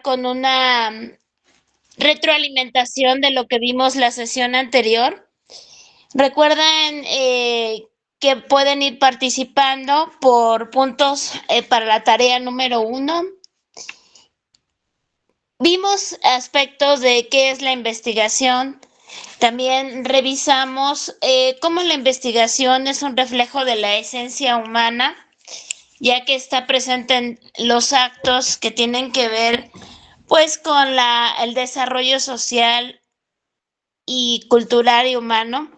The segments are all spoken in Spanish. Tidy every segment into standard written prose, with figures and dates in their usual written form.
con una retroalimentación de lo que vimos la sesión anterior. Recuerden que pueden ir participando por puntos para la tarea número 1. Vimos aspectos de qué es la investigación. También revisamos cómo la investigación es un reflejo de la esencia humana, ya que está presente en los actos que tienen que ver pues con el desarrollo social y cultural y humano.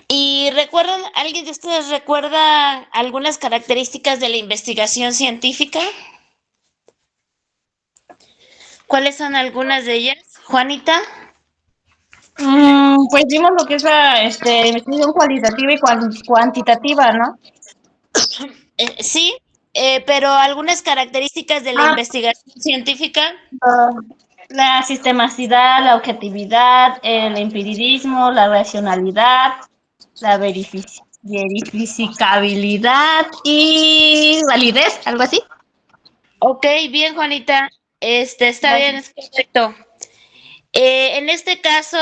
¿Y recuerdan, alguien de ustedes recuerda algunas características de la investigación científica? ¿Cuáles son algunas de ellas? Juanita. Pues vimos lo que es la investigación cualitativa y cuantitativa, ¿no? Sí, pero algunas características de la Ah, investigación científica. la sistematicidad, la objetividad, el empirismo, la racionalidad, la verificabilidad y validez, algo así. Ok, bien, Juanita. Está bien, Gracias. es correcto. En este caso,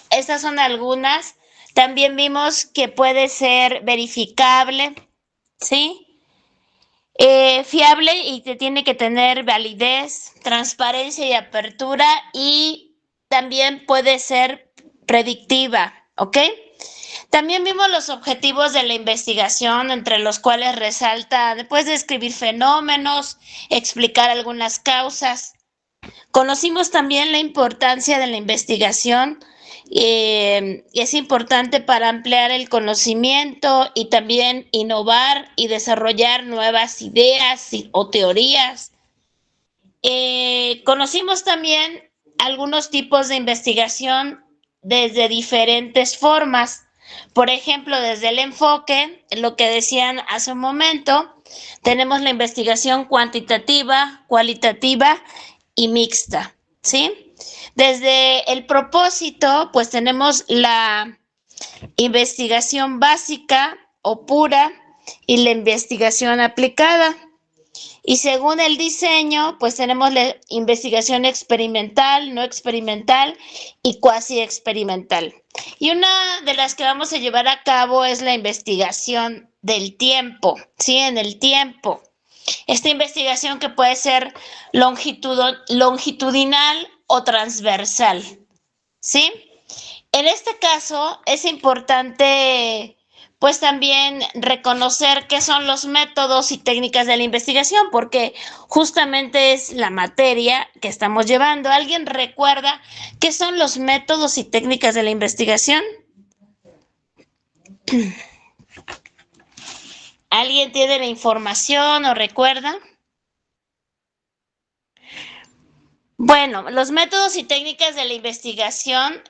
estas son algunas. También vimos que puede ser verificable, ¿sí? Fiable y que tiene que tener validez, transparencia y apertura, y también puede ser predictiva, ¿ok? También vimos los objetivos de la investigación, entre los cuales resalta, después de describir fenómenos, explicar algunas causas. Conocimos también la importancia de la investigación. Es importante para ampliar el conocimiento y también innovar y desarrollar nuevas ideas o teorías. Conocimos también algunos tipos de investigación desde diferentes formas. Por ejemplo, desde el enfoque, lo que decían hace un momento, tenemos la investigación cuantitativa, cualitativa y mixta, ¿sí? Desde el propósito, pues tenemos la investigación básica o pura y la investigación aplicada. Y según el diseño, pues tenemos la investigación experimental, no experimental y cuasi experimental. Y una de las que vamos a llevar a cabo es la investigación del tiempo, ¿sí? En el tiempo. Esta investigación que puede ser longitudinal o transversal, ¿sí? En este caso es importante pues también reconocer qué son los métodos y técnicas de la investigación, porque justamente es la materia que estamos llevando. ¿Alguien recuerda qué son los métodos y técnicas de la investigación? ¿Alguien tiene la información o recuerda? Bueno, los métodos y técnicas de la investigación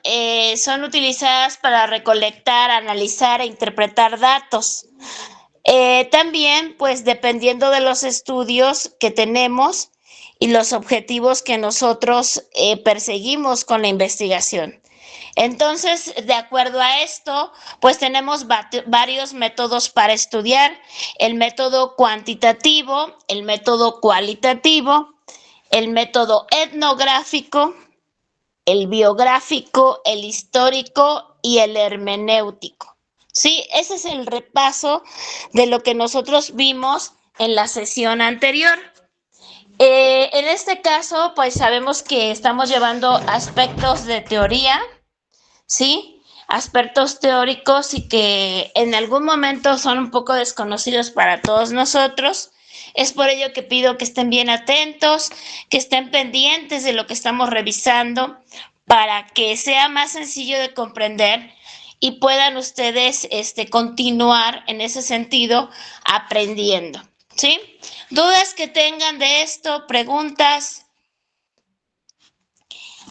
son utilizadas para recolectar, analizar e interpretar datos. También, pues dependiendo de los estudios que tenemos y los objetivos que nosotros perseguimos con la investigación. Entonces, de acuerdo a esto, pues tenemos varios métodos para estudiar: el método cuantitativo, el método cualitativo, el método etnográfico, el biográfico, el histórico y el hermenéutico. Sí, ese es el repaso de lo que nosotros vimos en la sesión anterior. En este caso, pues sabemos que estamos llevando aspectos de teoría, ¿sí? Aspectos teóricos y que en algún momento son un poco desconocidos para todos nosotros. Es por ello que pido que estén bien atentos, que estén pendientes de lo que estamos revisando para que sea más sencillo de comprender y puedan ustedes continuar en ese sentido aprendiendo, ¿sí? ¿Dudas que tengan de esto? ¿Preguntas?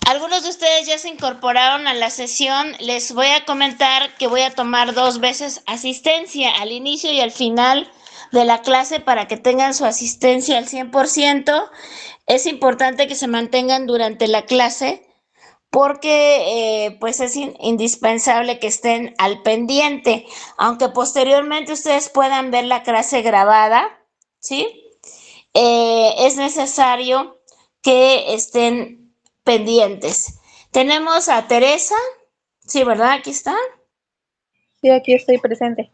Algunos de ustedes ya se incorporaron a la sesión. Les voy a comentar que voy a tomar 2 veces asistencia, al inicio y al final de la clase, para que tengan su asistencia al 100%. Es importante que se mantengan durante la clase porque pues es indispensable que estén al pendiente, aunque posteriormente ustedes puedan ver la clase grabada, ¿sí? Es necesario que estén pendientes. Tenemos a Teresa, sí, ¿verdad? Aquí está. Sí, aquí estoy presente.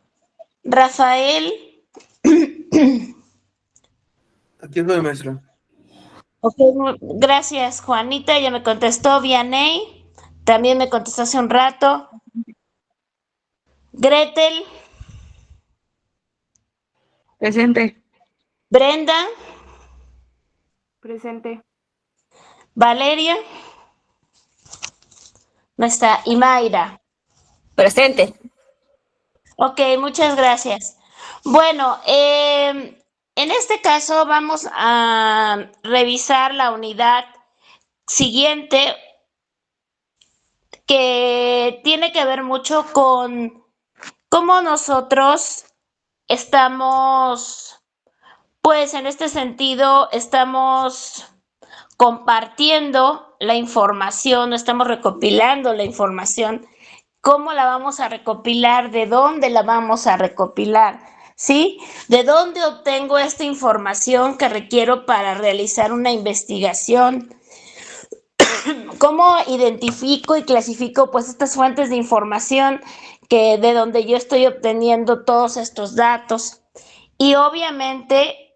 Rafael. Aquí estoy, maestra. Ok, gracias, Juanita, ya me contestó. Vianey, también me contestó hace un rato. Gretel, Presente. Brenda, Presente. Valeria, no está, y Mayra. Presente. Ok, muchas gracias. Bueno, en este caso vamos a revisar la unidad siguiente que tiene que ver mucho con cómo nosotros estamos, pues en este sentido, estamos compartiendo la información, estamos recopilando la información. ¿Cómo la vamos a recopilar? ¿De dónde la vamos a recopilar? ¿Sí? ¿De dónde obtengo esta información que requiero para realizar una investigación? ¿Cómo identifico y clasifico pues estas fuentes de información que de donde yo estoy obteniendo todos estos datos? Y obviamente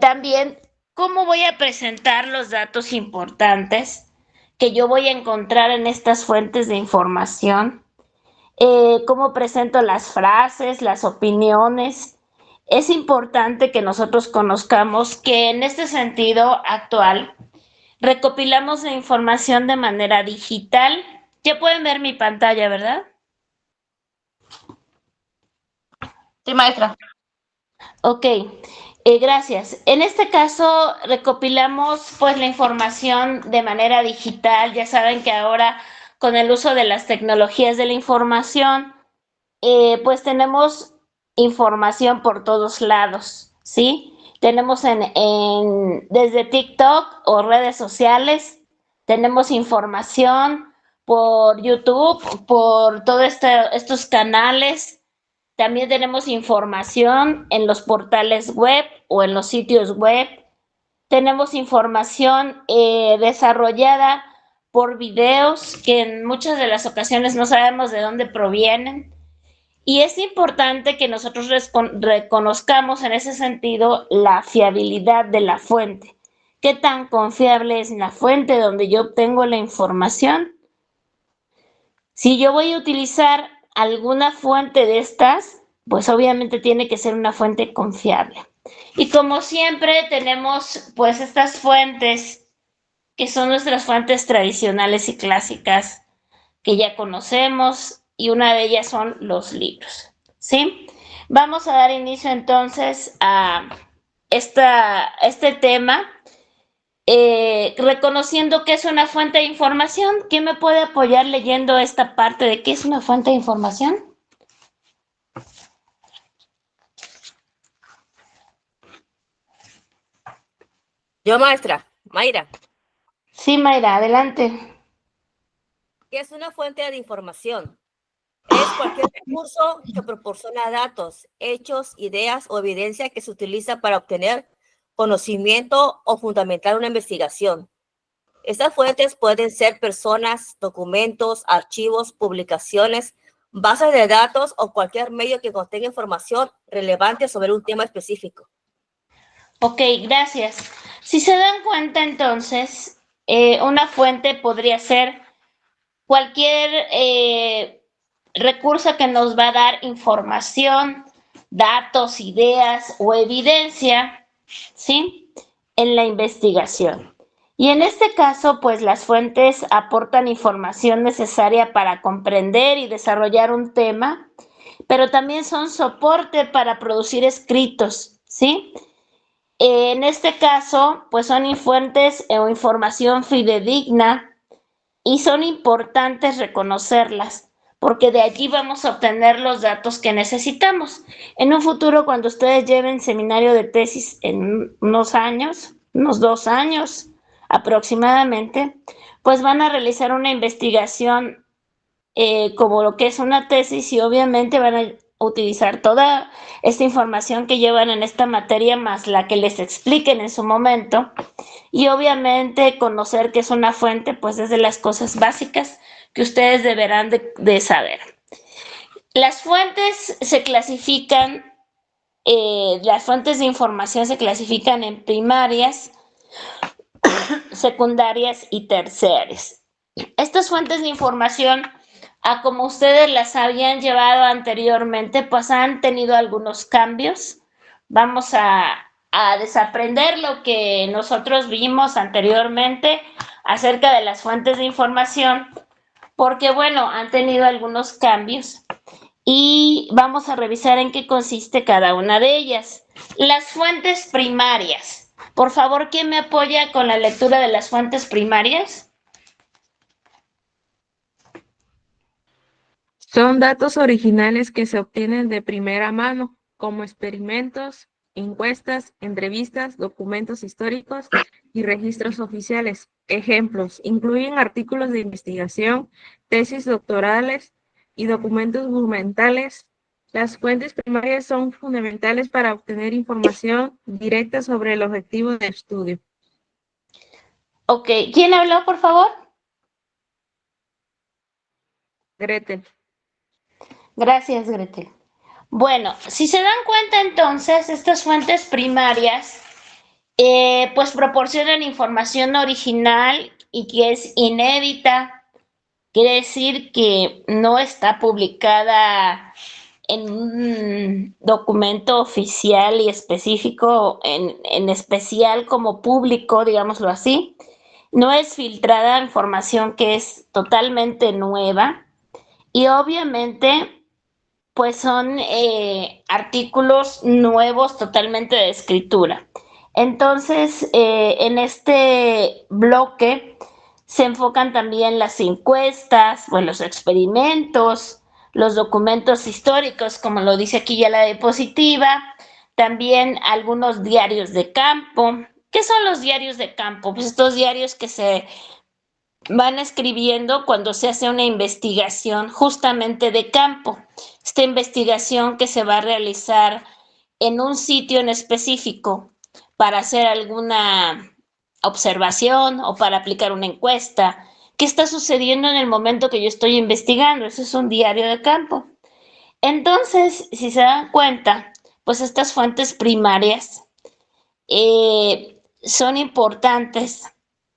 también cómo voy a presentar los datos importantes que yo voy a encontrar en estas fuentes de información. Cómo presento las frases, las opiniones. Es importante que nosotros conozcamos que en este sentido actual recopilamos la información de manera digital. Ya pueden ver mi pantalla, ¿verdad? Sí, maestra. Ok, gracias. En este caso recopilamos pues la información de manera digital. Ya saben que ahora con el uso de las tecnologías de la información, pues tenemos información por todos lados, ¿sí? Tenemos desde TikTok o redes sociales, tenemos información por YouTube, por todos estos canales. También tenemos información en los portales web o en los sitios web. Tenemos información desarrollada por videos que en muchas de las ocasiones no sabemos de dónde provienen. Y es importante que nosotros reconozcamos en ese sentido la fiabilidad de la fuente. ¿Qué tan confiable es la fuente donde yo obtengo la información? Si yo voy a utilizar alguna fuente de estas, pues obviamente tiene que ser una fuente confiable. Y como siempre tenemos pues estas fuentes que son nuestras fuentes tradicionales y clásicas que ya conocemos y una de ellas son los libros, ¿sí? Vamos a dar inicio entonces a este tema, reconociendo que es una fuente de información. ¿Quién me puede apoyar leyendo esta parte de qué es una fuente de información? Yo, maestra. Mayra. Sí, Mayra, adelante. ¿Qué es una fuente de información? Es cualquier recurso que proporciona datos, hechos, ideas o evidencia que se utiliza para obtener conocimiento o fundamentar una investigación. Estas fuentes pueden ser personas, documentos, archivos, publicaciones, bases de datos o cualquier medio que contenga información relevante sobre un tema específico. Ok, gracias. Si se dan cuenta entonces, una fuente podría ser cualquier recurso que nos va a dar información, datos, ideas o evidencia, ¿sí? En la investigación. Y en este caso, pues las fuentes aportan información necesaria para comprender y desarrollar un tema, pero también son soporte para producir escritos, ¿sí? En este caso, pues son fuentes o información fidedigna y son importantes reconocerlas, porque de allí vamos a obtener los datos que necesitamos. En un futuro, cuando ustedes lleven seminario de tesis en unos años, unos 2 años aproximadamente, pues van a realizar una investigación como lo que es una tesis y obviamente van a utilizar toda esta información que llevan en esta materia más la que les expliquen en su momento Y obviamente conocer qué es una fuente, pues es de las cosas básicas que ustedes deberán de saber. Las fuentes se clasifican, las fuentes de información se clasifican en primarias, secundarias y terciarias. Estas fuentes de información, a como ustedes las habían llevado anteriormente, pues han tenido algunos cambios. Vamos a desaprender lo que nosotros vimos anteriormente acerca de las fuentes de información, porque bueno, han tenido algunos cambios y vamos a revisar en qué consiste cada una de ellas. Las fuentes primarias. Por favor, ¿quién me apoya con la lectura de las fuentes primarias? Son datos originales que se obtienen de primera mano, como experimentos, encuestas, entrevistas, documentos históricos y registros oficiales. Ejemplos: incluyen artículos de investigación, tesis doctorales y documentos gubernamentales. Las fuentes primarias son fundamentales para obtener información directa sobre el objetivo de estudio. Ok, ¿quién habló, por favor? Gretel. Gracias, Gretel. Bueno, si se dan cuenta entonces, estas fuentes primarias pues proporcionan información original y que es inédita. Quiere decir que no está publicada en un documento oficial y específico, en especial como público, digámoslo así. No es filtrada información que es totalmente nueva y obviamente pues son artículos nuevos totalmente de escritura. Entonces, en este bloque se enfocan también las encuestas, pues, los experimentos, los documentos históricos, como lo dice aquí ya la diapositiva, también algunos diarios de campo. ¿Qué son los diarios de campo? Pues estos diarios que se van escribiendo cuando se hace una investigación justamente de campo. Esta investigación que se va a realizar en un sitio en específico para hacer alguna observación o para aplicar una encuesta. ¿Qué está sucediendo en el momento que yo estoy investigando? Eso es un diario de campo. Entonces, si se dan cuenta, pues estas fuentes primarias son importantes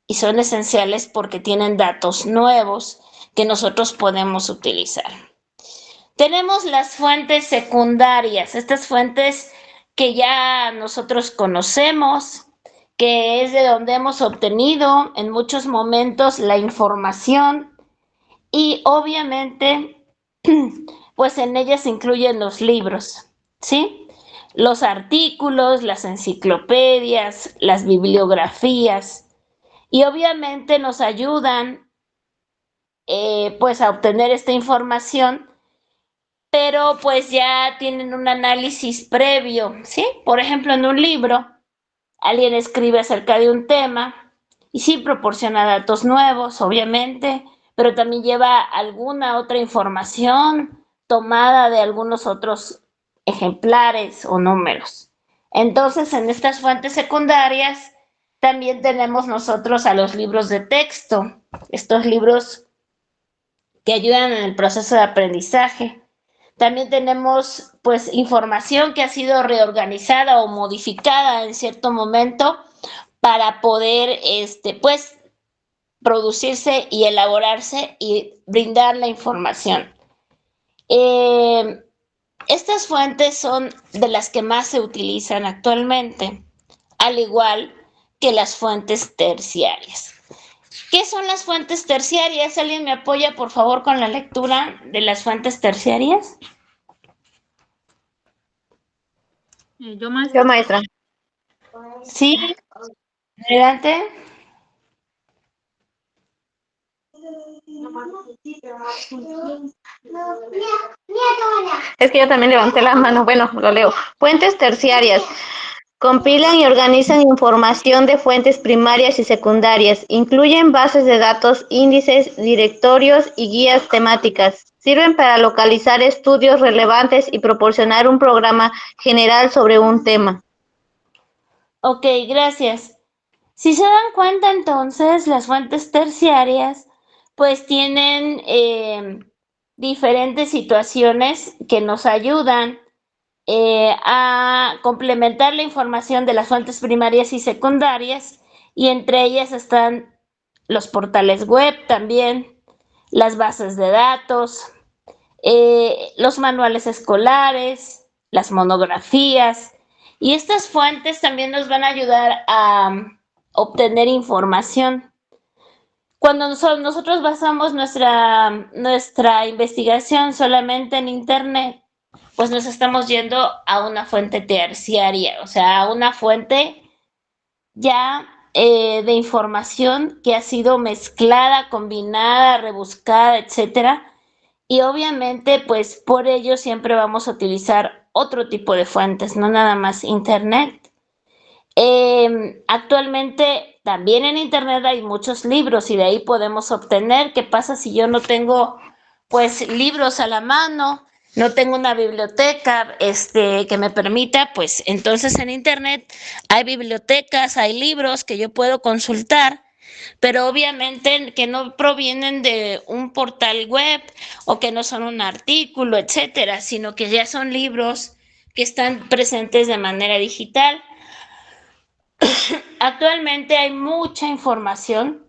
y son esenciales porque tienen datos nuevos que nosotros podemos utilizar. Tenemos las fuentes secundarias, estas fuentes que ya nosotros conocemos, que es de donde hemos obtenido en muchos momentos la información y obviamente pues en ellas se incluyen los libros, ¿sí? Los artículos, las enciclopedias, las bibliografías y obviamente nos ayudan pues a obtener esta información, pero pues ya tienen un análisis previo, ¿sí? Por ejemplo, en un libro, alguien escribe acerca de un tema y sí proporciona datos nuevos, obviamente, pero también lleva alguna otra información tomada de algunos otros ejemplares o números. Entonces, en estas fuentes secundarias también tenemos nosotros a los libros de texto, estos libros que ayudan en el proceso de aprendizaje. También tenemos pues información que ha sido reorganizada o modificada en cierto momento para poder pues producirse y elaborarse y brindar la información. Estas fuentes son de las que más se utilizan actualmente, al igual que las fuentes terciarias. ¿Qué son las fuentes terciarias? ¿Alguien me apoya, por favor, con la lectura de las fuentes terciarias? Yo, maestra. Yo, maestra. Sí, adelante. Es que yo también levanté la mano. Bueno, lo leo. Fuentes terciarias. Compilan y organizan información de fuentes primarias y secundarias. Incluyen bases de datos, índices, directorios y guías temáticas. Sirven para localizar estudios relevantes y proporcionar un programa general sobre un tema. Ok, gracias. Si se dan cuenta, entonces, las fuentes terciarias pues tienen diferentes situaciones que nos ayudan a complementar la información de las fuentes primarias y secundarias, y entre ellas están los portales web también, las bases de datos, los manuales escolares, las monografías, y estas fuentes también nos van a ayudar a obtener información. Cuando nosotros basamos nuestra investigación solamente en Internet, pues nos estamos yendo a una fuente terciaria, o sea, a una fuente ya de información que ha sido mezclada, combinada, rebuscada, etcétera. Y obviamente, pues por ello siempre vamos a utilizar otro tipo de fuentes, no nada más Internet. Actualmente también en Internet hay muchos libros y de ahí podemos obtener. ¿Qué pasa si yo no tengo pues libros a la mano? No tengo una biblioteca que me permita, pues entonces en Internet hay bibliotecas, hay libros que yo puedo consultar, pero obviamente que no provienen de un portal web o que no son un artículo, etcétera, sino que ya son libros que están presentes de manera digital. Actualmente hay mucha información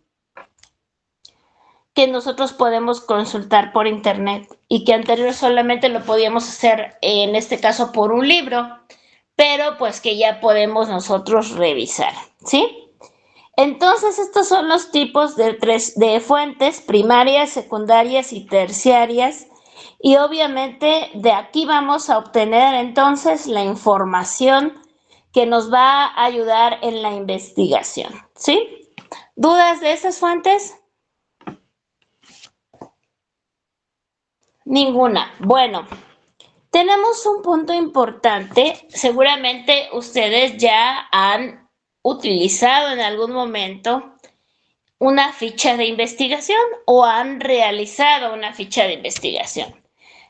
que nosotros podemos consultar por Internet y que anterior solamente lo podíamos hacer, en este caso, por un libro, pero pues que ya podemos nosotros revisar, ¿sí? Entonces, estos son los tipos de fuentes primarias, secundarias y terciarias, y obviamente de aquí vamos a obtener entonces la información que nos va a ayudar en la investigación, ¿sí? ¿Dudas de esas fuentes? Ninguna. Bueno, tenemos un punto importante. Seguramente ustedes ya han utilizado en algún momento una ficha de investigación o han realizado una ficha de investigación.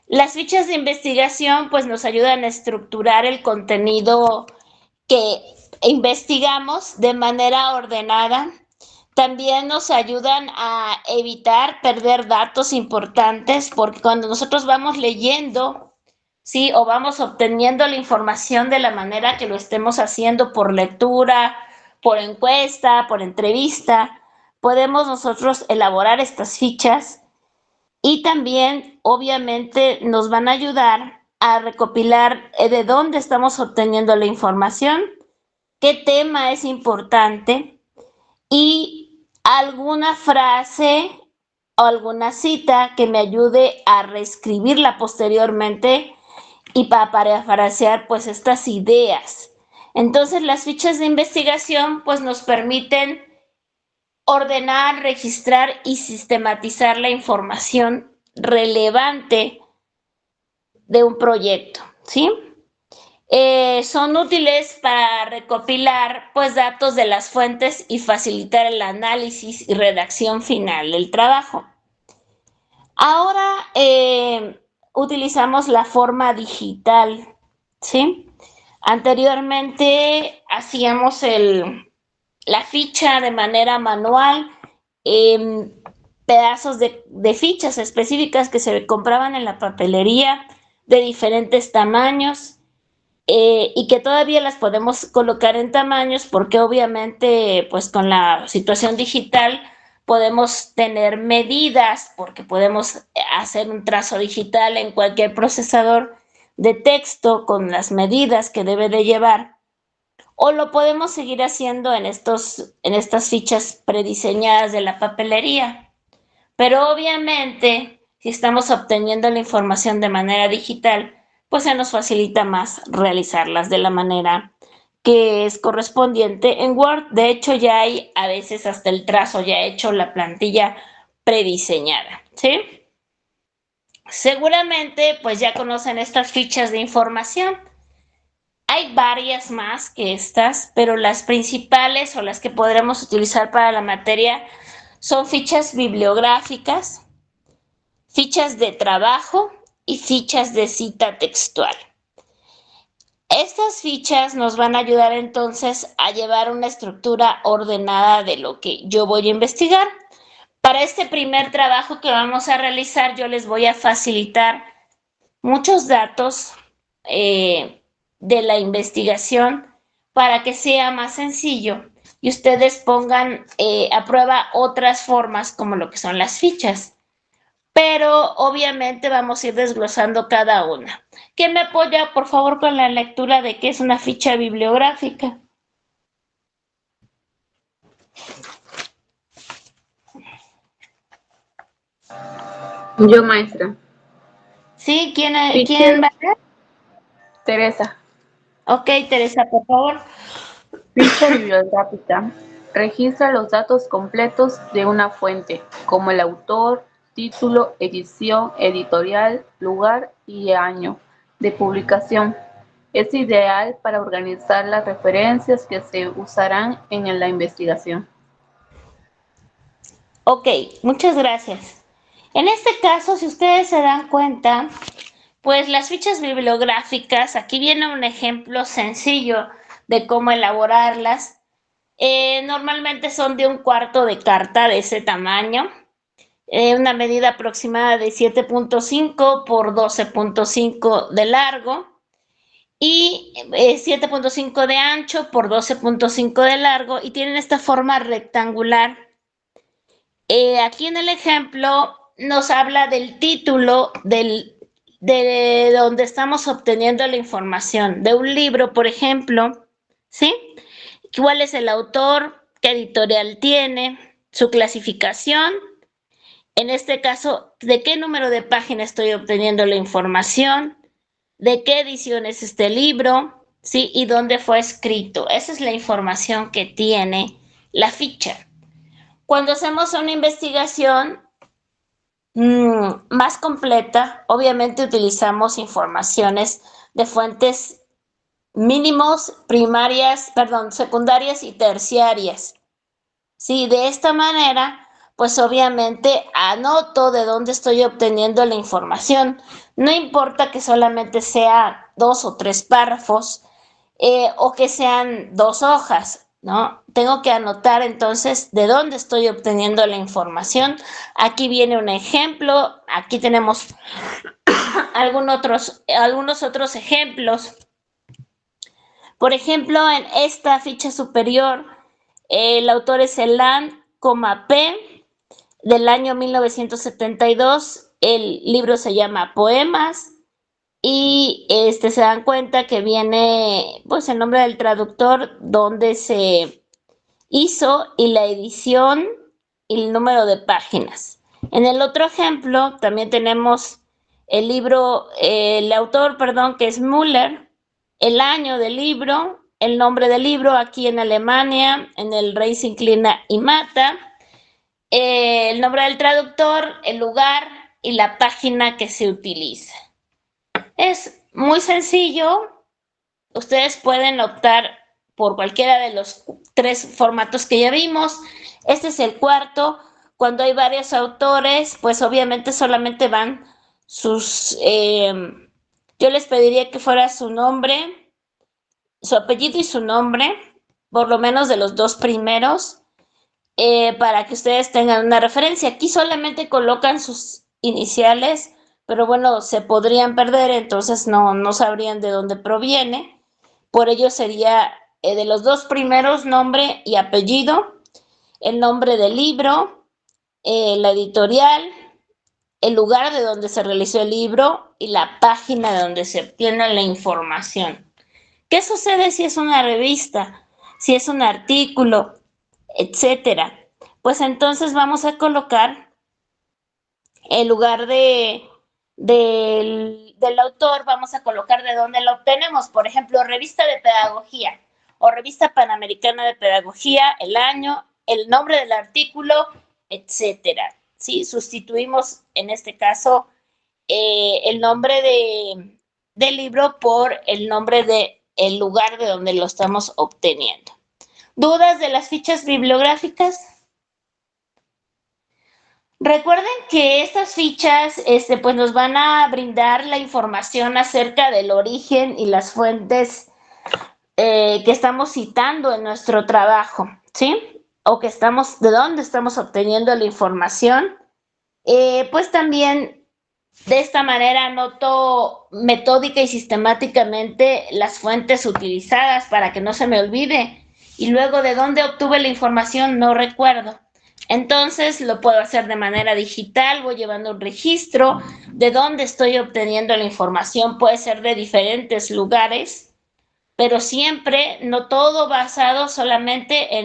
Las fichas de investigación pues nos ayudan a estructurar el contenido que investigamos de manera ordenada. También nos ayudan a evitar perder datos importantes, porque cuando nosotros vamos leyendo, ¿sí? O vamos obteniendo la información de la manera que lo estemos haciendo por lectura, por encuesta, por entrevista, podemos nosotros elaborar estas fichas y también, obviamente, nos van a ayudar a recopilar de dónde estamos obteniendo la información, qué tema es importante y alguna frase o alguna cita que me ayude a reescribirla posteriormente y para parafrasear pues estas ideas. Entonces las fichas de investigación pues nos permiten ordenar, registrar y sistematizar la información relevante de un proyecto, ¿sí? Son útiles para recopilar pues datos de las fuentes y facilitar el análisis y redacción final del trabajo. Ahora utilizamos la forma digital, ¿sí? Anteriormente hacíamos la ficha de manera manual, pedazos de fichas específicas que se compraban en la papelería de diferentes tamaños y que todavía las podemos colocar en tamaños porque obviamente pues con la situación digital podemos tener medidas porque podemos hacer un trazo digital en cualquier procesador de texto con las medidas que debe de llevar, o lo podemos seguir haciendo en estas fichas prediseñadas de la papelería. Pero obviamente, si estamos obteniendo la información de manera digital, pues se nos facilita más realizarlas de la manera que es correspondiente en Word. De hecho, ya hay a veces hasta el trazo ya hecho, la plantilla prediseñada, ¿sí? Seguramente, pues ya conocen estas fichas de información. Hay varias más que estas, pero las principales o las que podremos utilizar para la materia son fichas bibliográficas, fichas de trabajo y fichas de cita textual. Estas fichas nos van a ayudar entonces a llevar una estructura ordenada de lo que yo voy a investigar. Para este primer trabajo que vamos a realizar, yo les voy a facilitar muchos datos de la investigación para que sea más sencillo y ustedes pongan a prueba otras formas como lo que son las fichas. Pero obviamente vamos a ir desglosando cada una. ¿Quién me apoya, por favor, con la lectura de qué es una ficha bibliográfica? Yo, maestra. ¿Sí? ¿Quién va? Teresa. Ok, Teresa, por favor. Ficha bibliográfica. Registra los datos completos de una fuente, como el autor, título, edición, editorial, lugar y año de publicación. Es ideal para organizar las referencias que se usarán en la investigación. Ok, muchas gracias. En este caso, si ustedes se dan cuenta, pues las fichas bibliográficas, aquí viene un ejemplo sencillo de cómo elaborarlas. Normalmente son de 1/4 de carta de ese tamaño, una medida aproximada de 7.5 por 12.5 de largo y 7.5 de ancho por 12.5 de largo y tienen esta forma rectangular. Aquí en el ejemplo nos habla del título de donde estamos obteniendo la información, de un libro, por ejemplo, ¿sí? ¿Cuál es el autor? ¿Qué editorial tiene? Su clasificación. En este caso, ¿de qué número de página estoy obteniendo la información? ¿De qué edición es este libro? ¿Sí? ¿Y dónde fue escrito? Esa es la información que tiene la ficha. Cuando hacemos una investigación más completa, obviamente utilizamos informaciones de fuentes mínimos, secundarias y terciarias. Sí, de esta manera, pues obviamente anoto de dónde estoy obteniendo la información. No importa que solamente sea 2 o 3 párrafos o que sean 2 hojas, ¿no? Tengo que anotar entonces de dónde estoy obteniendo la información. Aquí viene un ejemplo, aquí tenemos algunos otros ejemplos. Por ejemplo, en esta ficha superior, el autor es Elan, P. del año 1972. El libro se llama Poemas y se dan cuenta que viene pues el nombre del traductor, donde se hizo y la edición y el número de páginas. En el otro ejemplo también tenemos el autor, que es Müller, el año del libro, el nombre del libro, aquí en Alemania, en el Rey se inclina y mata, el nombre del traductor, el lugar y la página que se utiliza. Es muy sencillo, ustedes pueden optar por cualquiera de los 3 formatos que ya vimos. Este es el cuarto. Cuando hay varios autores, pues obviamente solamente van sus... yo les pediría que fuera su nombre, su apellido y su nombre, por lo menos de los 2 primeros, para que ustedes tengan una referencia. Aquí solamente colocan sus iniciales, pero bueno, se podrían perder, entonces no sabrían de dónde proviene. Por ello sería de los 2 primeros, nombre y apellido, el nombre del libro, la editorial, el lugar de donde se realizó el libro y la página de donde se obtiene la información. ¿Qué sucede si es una revista, si es un artículo, etcétera? Pues entonces vamos a colocar el lugar del autor, vamos a colocar de dónde lo obtenemos. Por ejemplo, revista de pedagogía o revista panamericana de pedagogía, el año, el nombre del artículo, etcétera. ¿Sí? Sustituimos en este caso el nombre del libro por el nombre del lugar de donde lo estamos obteniendo. ¿Dudas de las fichas bibliográficas? Recuerden que estas fichas pues nos van a brindar la información acerca del origen y las fuentes que estamos citando en nuestro trabajo, ¿sí? O de dónde estamos obteniendo la información. Pues también de esta manera anoto metódica y sistemáticamente las fuentes utilizadas para que no se me olvide. Y luego de dónde obtuve la información no recuerdo. Entonces lo puedo hacer de manera digital, voy llevando un registro de dónde estoy obteniendo la información. Puede ser de diferentes lugares, pero siempre, no todo basado solamente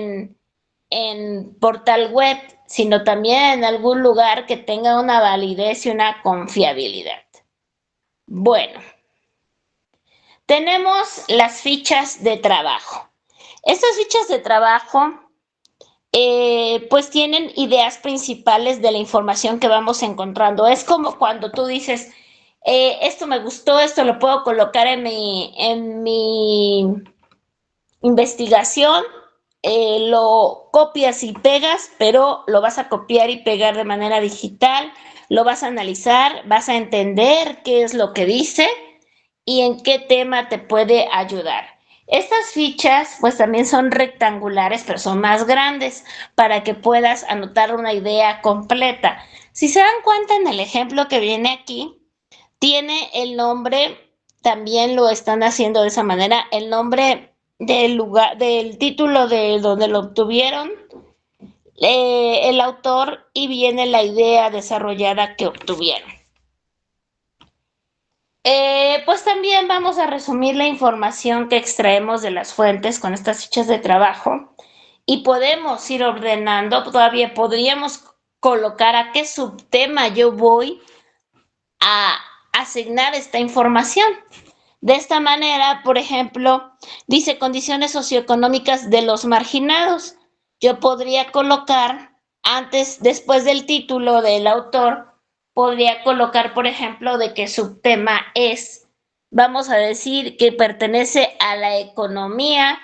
en portal web, sino también en algún lugar que tenga una validez y una confiabilidad. Bueno, tenemos las fichas de trabajo. Estas fichas de trabajo pues tienen ideas principales de la información que vamos encontrando. Es como cuando tú dices, esto me gustó, esto lo puedo colocar en mi investigación, lo copias y pegas, pero lo vas a copiar y pegar de manera digital, lo vas a analizar, vas a entender qué es lo que dice y en qué tema te puede ayudar. Estas fichas pues también son rectangulares, pero son más grandes para que puedas anotar una idea completa. Si se dan cuenta en el ejemplo que viene aquí, tiene el nombre, también lo están haciendo de esa manera, el nombre del lugar, del título de donde lo obtuvieron, el autor y viene la idea desarrollada que obtuvieron. Pues también vamos a resumir la información que extraemos de las fuentes con estas fichas de trabajo y podemos ir ordenando, todavía podríamos colocar a qué subtema yo voy a asignar esta información. De esta manera, por ejemplo, dice condiciones socioeconómicas de los marginados. Yo podría colocar después del título del autor, podría colocar, por ejemplo, de qué subtema es. Vamos a decir que pertenece a la economía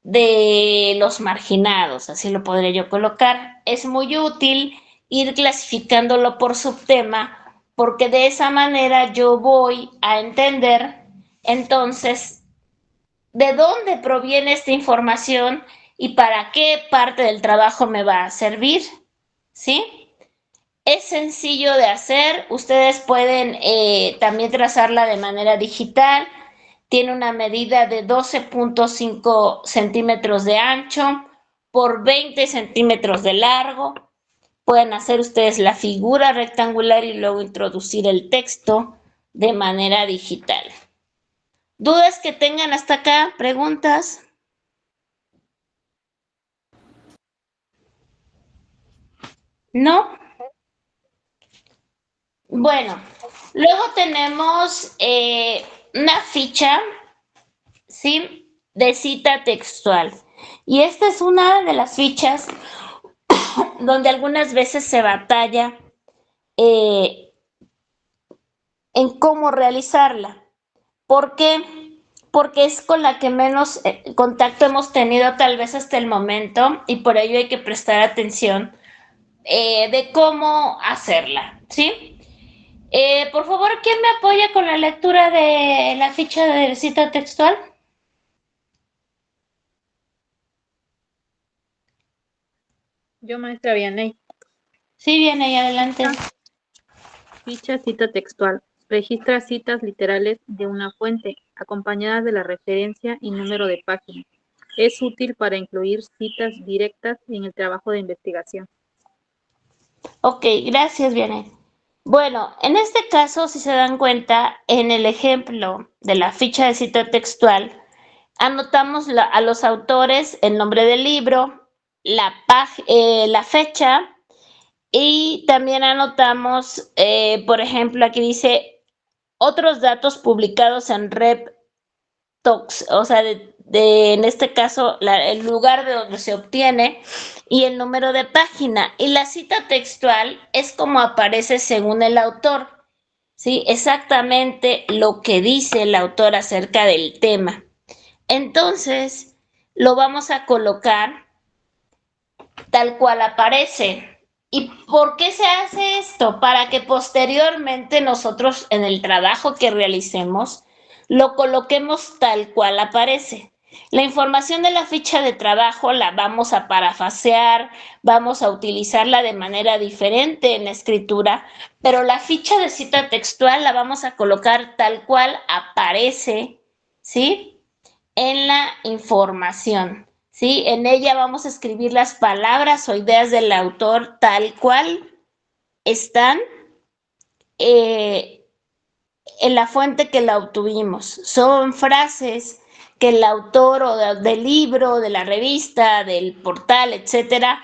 de los marginados, así lo podría yo colocar. Es muy útil ir clasificándolo por subtema, porque de esa manera yo voy a entender entonces de dónde proviene esta información y para qué parte del trabajo me va a servir, ¿sí? Es sencillo de hacer, ustedes pueden también trazarla de manera digital, tiene una medida de 12.5 centímetros de ancho por 20 centímetros de largo. Pueden hacer ustedes la figura rectangular y luego introducir el texto de manera digital. ¿Dudas que tengan hasta acá? ¿Preguntas? ¿No? Bueno, luego tenemos una ficha, ¿sí?, de cita textual. Y esta es una de las fichas donde algunas veces se batalla en cómo realizarla. ¿Por qué? Porque es con la que menos contacto hemos tenido tal vez hasta el momento y por ello hay que prestar atención de cómo hacerla, ¿sí? Por favor, ¿quién me apoya con la lectura de la ficha de cita textual? Yo, maestra Vianey. Sí, viene ahí adelante. Ficha cita textual. Registra citas literales de una fuente, acompañadas de la referencia y número de página. Es útil para incluir citas directas en el trabajo de investigación. Ok, gracias, Vianey. Bueno, en este caso, si se dan cuenta, en el ejemplo de la ficha de cita textual, anotamos a los autores, el nombre del libro, la fecha y también anotamos, por ejemplo, aquí dice otros datos publicados en RepTox, o sea, en este caso, el lugar de donde se obtiene y el número de página. Y la cita textual es como aparece según el autor, ¿sí? Exactamente lo que dice el autor acerca del tema. Entonces, lo vamos a colocar tal cual aparece. ¿Y por qué se hace esto? Para que posteriormente nosotros en el trabajo que realicemos lo coloquemos tal cual aparece. La información de la ficha de trabajo la vamos a parafasear, vamos a utilizarla de manera diferente en la escritura, pero la ficha de cita textual la vamos a colocar tal cual aparece, ¿sí? En la información, ¿sí? En ella vamos a escribir las palabras o ideas del autor tal cual están en la fuente que la obtuvimos. Son frases que el autor o del libro, de la revista, del portal, etcétera,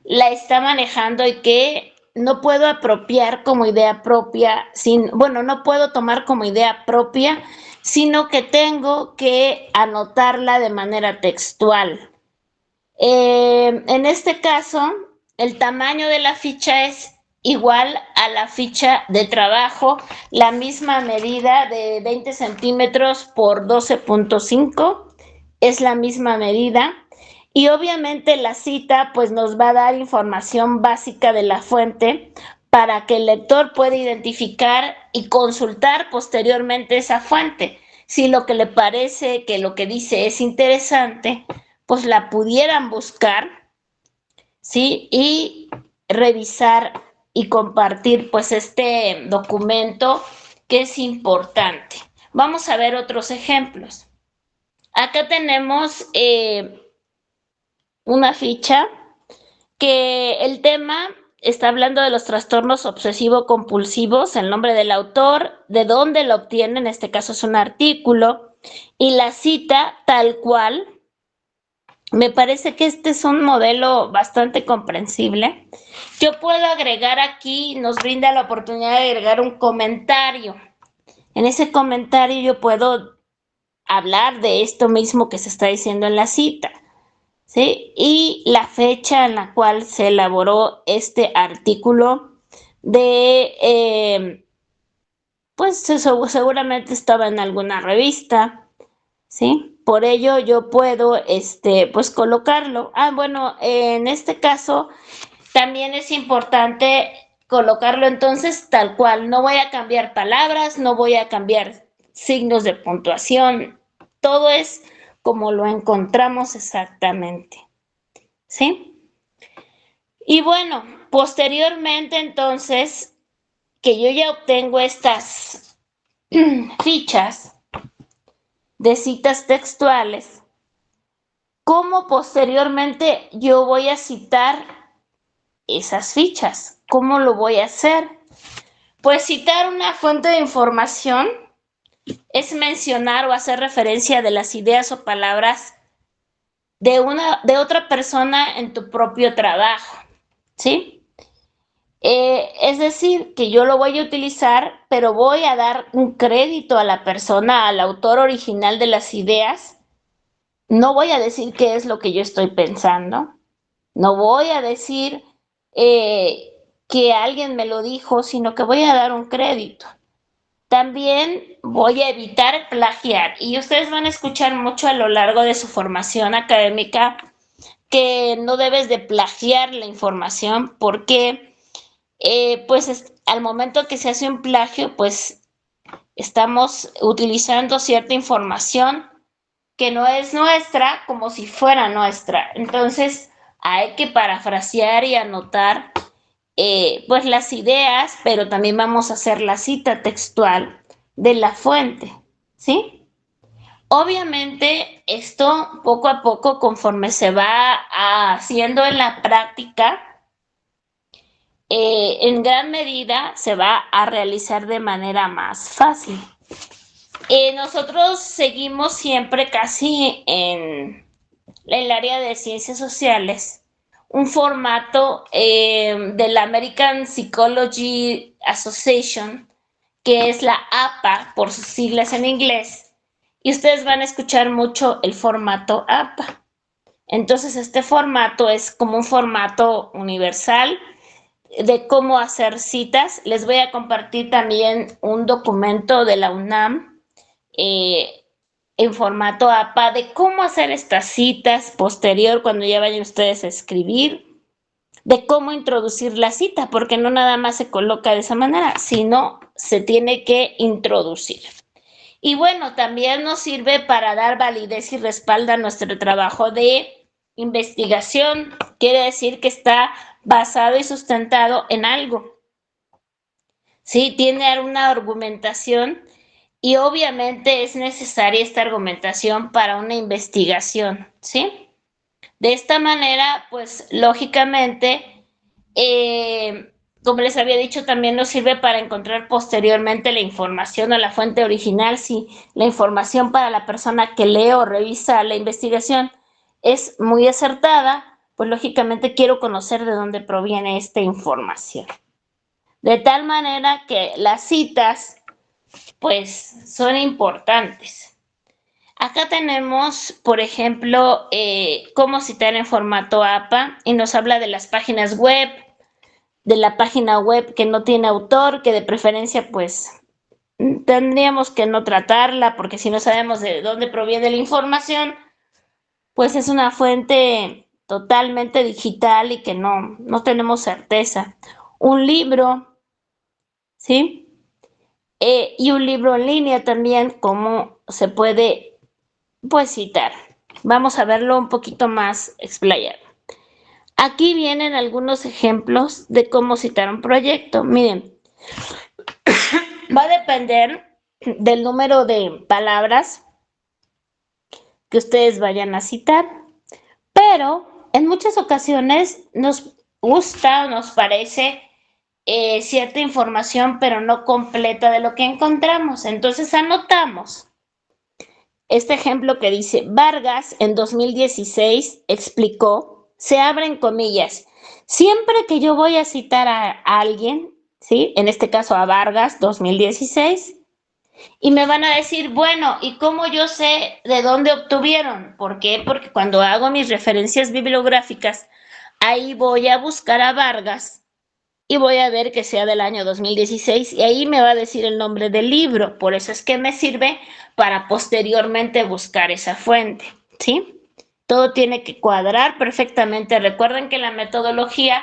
la está manejando y que no puedo apropiar como idea propia, no puedo tomar como idea propia, sino que tengo que anotarla de manera textual. En este caso, el tamaño de la ficha es igual a la ficha de trabajo, la misma medida de 20 centímetros por 12.5, es la misma medida. Y obviamente la cita pues nos va a dar información básica de la fuente para que el lector pueda identificar y consultar posteriormente esa fuente. Si lo que le parece que lo que dice es interesante, pues la pudieran buscar, ¿sí? Y revisar y compartir pues este documento que es importante. Vamos a ver otros ejemplos. Acá tenemos una ficha que el tema está hablando de los trastornos obsesivo-compulsivos, el nombre del autor, de dónde lo obtiene, en este caso es un artículo, y la cita tal cual. Me parece que este es un modelo bastante comprensible. Yo puedo agregar aquí, nos brinda la oportunidad de agregar un comentario. En ese comentario yo puedo hablar de esto mismo que se está diciendo en la cita, ¿sí? Y la fecha en la cual se elaboró este artículo pues seguramente estaba en alguna revista, ¿sí? Por ello yo puedo, pues colocarlo. Bueno, en este caso también es importante colocarlo entonces tal cual. No voy a cambiar palabras, no voy a cambiar signos de puntuación. Todo es como lo encontramos exactamente, ¿sí? Y bueno, posteriormente entonces, que yo ya obtengo estas fichas de citas textuales, ¿cómo posteriormente yo voy a citar esas fichas? ¿Cómo lo voy a hacer? Pues citar una fuente de información es mencionar o hacer referencia de las ideas o palabras de otra persona en tu propio trabajo, ¿sí? Es decir, que yo lo voy a utilizar, pero voy a dar un crédito a la persona, al autor original de las ideas. No voy a decir qué es lo que yo estoy pensando. No voy a decir que alguien me lo dijo, sino que voy a dar un crédito. También voy a evitar plagiar. Y ustedes van a escuchar mucho a lo largo de su formación académica que no debes de plagiar la información porque pues al momento que se hace un plagio, pues estamos utilizando cierta información que no es nuestra como si fuera nuestra. Entonces hay que parafrasear y anotar pues las ideas, pero también vamos a hacer la cita textual de la fuente, ¿sí? Obviamente esto poco a poco, conforme se va haciendo en la práctica, en gran medida se va a realizar de manera más fácil. Nosotros seguimos siempre casi en el área de ciencias sociales un formato de la American Psychology Association, que es la APA por sus siglas en inglés, y ustedes van a escuchar mucho el formato APA. Entonces este formato es como un formato universal de cómo hacer citas. Les voy a compartir también un documento de la UNAM en formato APA de cómo hacer estas citas posterior cuando ya vayan ustedes a escribir. de cómo introducir la cita, porque no nada más se coloca de esa manera, sino se tiene que introducir. Y bueno, también nos sirve para dar validez y respaldo a nuestro trabajo de investigación. Quiere decir que está basado y sustentado en algo. Sí, tiene una argumentación y obviamente es necesaria esta argumentación para una investigación, ¿sí? De esta manera, pues lógicamente, como les había dicho, también nos sirve para encontrar posteriormente la información o la fuente original. Si la información para la persona que lee o revisa la investigación es muy acertada, pues lógicamente quiero conocer de dónde proviene esta información. De tal manera que las citas, pues, son importantes. Acá tenemos, por ejemplo, cómo citar en formato APA y nos habla de las páginas web, de la página web que no tiene autor, que de preferencia pues tendríamos que no tratarla porque si no sabemos de dónde proviene la información, pues es una fuente totalmente digital y que no tenemos certeza. Un libro, ¿sí? Y un libro en línea también, cómo se puede pues citar. Vamos a verlo un poquito más explayado. Aquí vienen algunos ejemplos de cómo citar un proyecto. Miren, va a depender del número de palabras que ustedes vayan a citar, pero en muchas ocasiones nos gusta o nos parece cierta información, pero no completa de lo que encontramos. Entonces anotamos este ejemplo que dice, Vargas en 2016 explicó, se abren comillas, siempre que yo voy a citar a alguien, ¿sí? En este caso a Vargas 2016, y me van a decir, bueno, ¿y cómo yo sé de dónde obtuvieron? ¿Por qué? Porque cuando hago mis referencias bibliográficas, ahí voy a buscar a Vargas y voy a ver que sea del año 2016 y ahí me va a decir el nombre del libro. Por eso es que me sirve para posteriormente buscar esa fuente, ¿sí? Todo tiene que cuadrar perfectamente. Recuerden que la metodología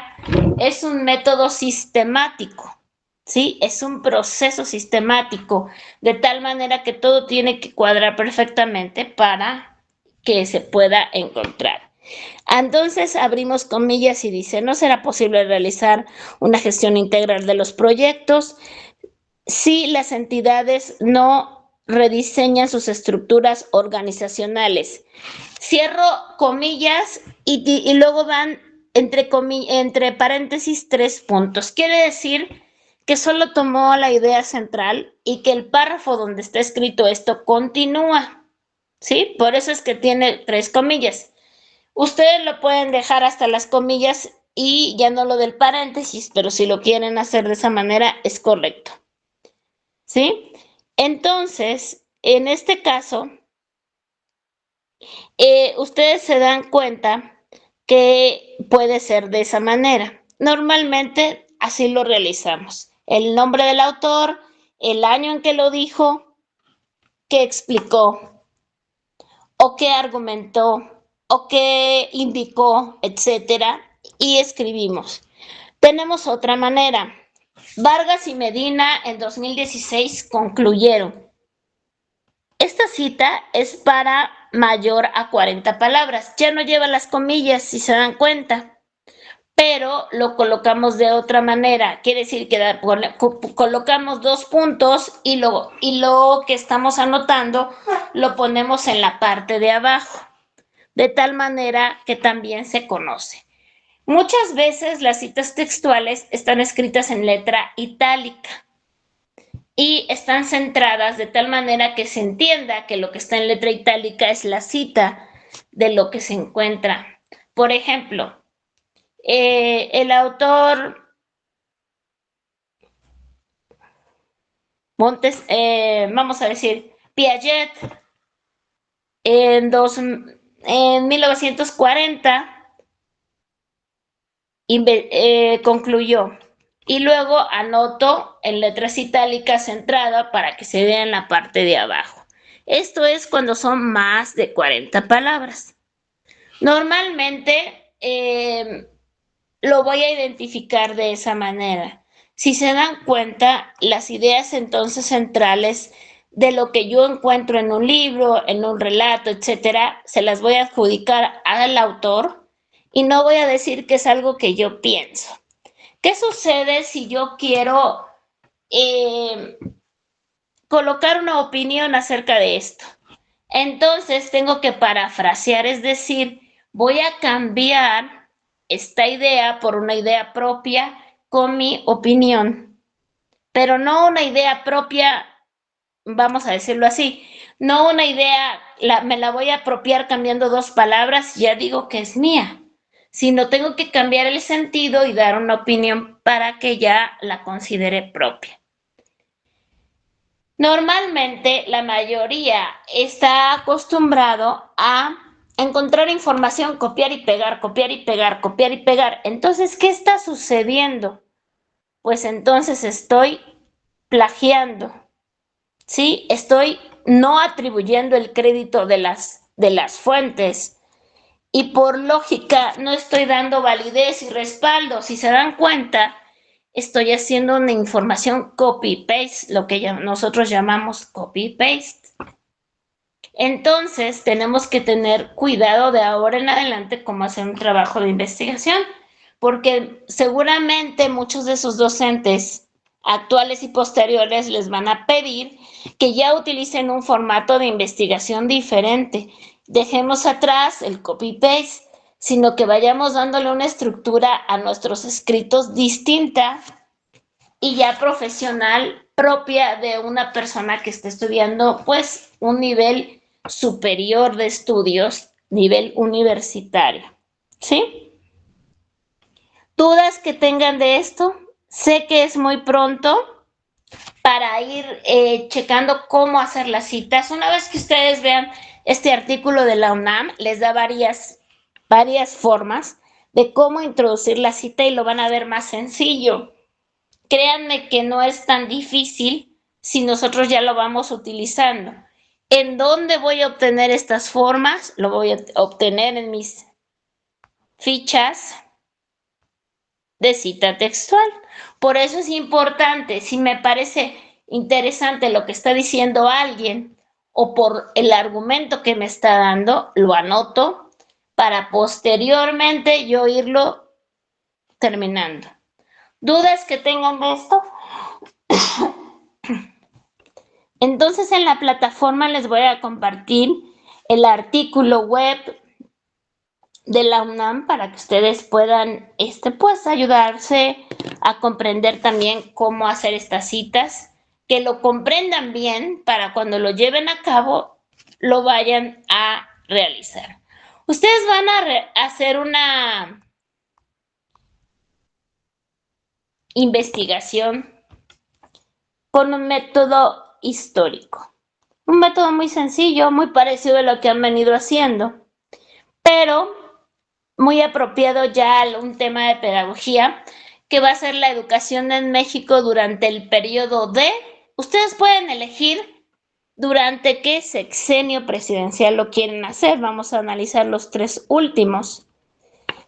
es un método sistemático, ¿sí? Es un proceso sistemático, de tal manera que todo tiene que cuadrar perfectamente para que se pueda encontrar. Entonces abrimos comillas y dice, no será posible realizar una gestión integral de los proyectos si las entidades no rediseñan sus estructuras organizacionales. Cierro comillas y luego van entre paréntesis 3 puntos. Quiere decir que solo tomó la idea central y que el párrafo donde está escrito esto continúa, ¿sí? Por eso es que tiene 3 comillas. Ustedes lo pueden dejar hasta las comillas y ya no lo del paréntesis, pero si lo quieren hacer de esa manera es correcto. ¿Sí? Entonces, en este caso, ustedes se dan cuenta que puede ser de esa manera. Normalmente así lo realizamos. El nombre del autor, el año en que lo dijo, qué explicó o qué argumentó o qué indicó, etcétera, y escribimos. Tenemos otra manera. Vargas y Medina en 2016 concluyeron. Esta cita es para mayor a 40 palabras. Ya no lleva las comillas, si se dan cuenta, pero lo colocamos de otra manera. Quiere decir que colocamos 2 puntos y lo que estamos anotando lo ponemos en la parte de abajo, de tal manera que también se conoce. Muchas veces las citas textuales están escritas en letra itálica y están centradas de tal manera que se entienda que lo que está en letra itálica es la cita de lo que se encuentra. Por ejemplo, el autor Montes, vamos a decir, Piaget, en 1940 concluyó. Y luego anoto en letras itálicas centrada para que se vea en la parte de abajo. Esto es cuando son más de 40 palabras. Normalmente lo voy a identificar de esa manera. Si se dan cuenta, las ideas entonces centrales de lo que yo encuentro en un libro, en un relato, etcétera, se las voy a adjudicar al autor y no voy a decir que es algo que yo pienso. ¿Qué sucede si yo quiero colocar una opinión acerca de esto? Entonces tengo que parafrasear, es decir, voy a cambiar esta idea por una idea propia con mi opinión, pero no una idea propia, vamos a decirlo así, no una idea, me la voy a apropiar cambiando dos palabras, ya digo que es mía, sino tengo que cambiar el sentido y dar una opinión para que ya la considere propia. Normalmente la mayoría está acostumbrado a encontrar información, copiar y pegar, copiar y pegar, copiar y pegar. Entonces, ¿qué está sucediendo? Pues entonces estoy plagiando, ¿sí? Estoy no atribuyendo el crédito de las fuentes y por lógica no estoy dando validez y respaldo. Si se dan cuenta, estoy haciendo una información copy-paste, lo que nosotros llamamos copy-paste. Entonces, tenemos que tener cuidado de ahora en adelante cómo hacer un trabajo de investigación, porque seguramente muchos de sus docentes actuales y posteriores les van a pedir que ya utilicen un formato de investigación diferente. Dejemos atrás el copy-paste, sino que vayamos dándole una estructura a nuestros escritos distinta y ya profesional propia de una persona que esté estudiando pues un nivel superior de estudios, nivel universitario, ¿sí? ¿Dudas que tengan de esto? Sé que es muy pronto para ir checando cómo hacer las citas. Una vez que ustedes vean este artículo de la UNAM, les da varias formas de cómo introducir la cita y lo van a ver más sencillo. Créanme que no es tan difícil si nosotros ya lo vamos utilizando. ¿En dónde voy a obtener estas formas? Lo voy a obtener en mis fichas de cita textual. Por eso es importante, si me parece interesante lo que está diciendo alguien o por el argumento que me está dando, lo anoto para posteriormente yo irlo terminando. ¿Dudas que tengan de esto? Entonces en la plataforma les voy a compartir el artículo web de la UNAM para que ustedes puedan pues ayudarse a comprender también cómo hacer estas citas, que lo comprendan bien para cuando lo lleven a cabo lo vayan a realizar. Ustedes van a hacer una investigación con un método histórico. Un método muy sencillo, muy parecido a lo que han venido haciendo, pero muy apropiado ya a un tema de pedagogía, que va a ser la educación en México durante el periodo de, ustedes pueden elegir durante qué sexenio presidencial lo quieren hacer. Vamos a analizar los tres últimos.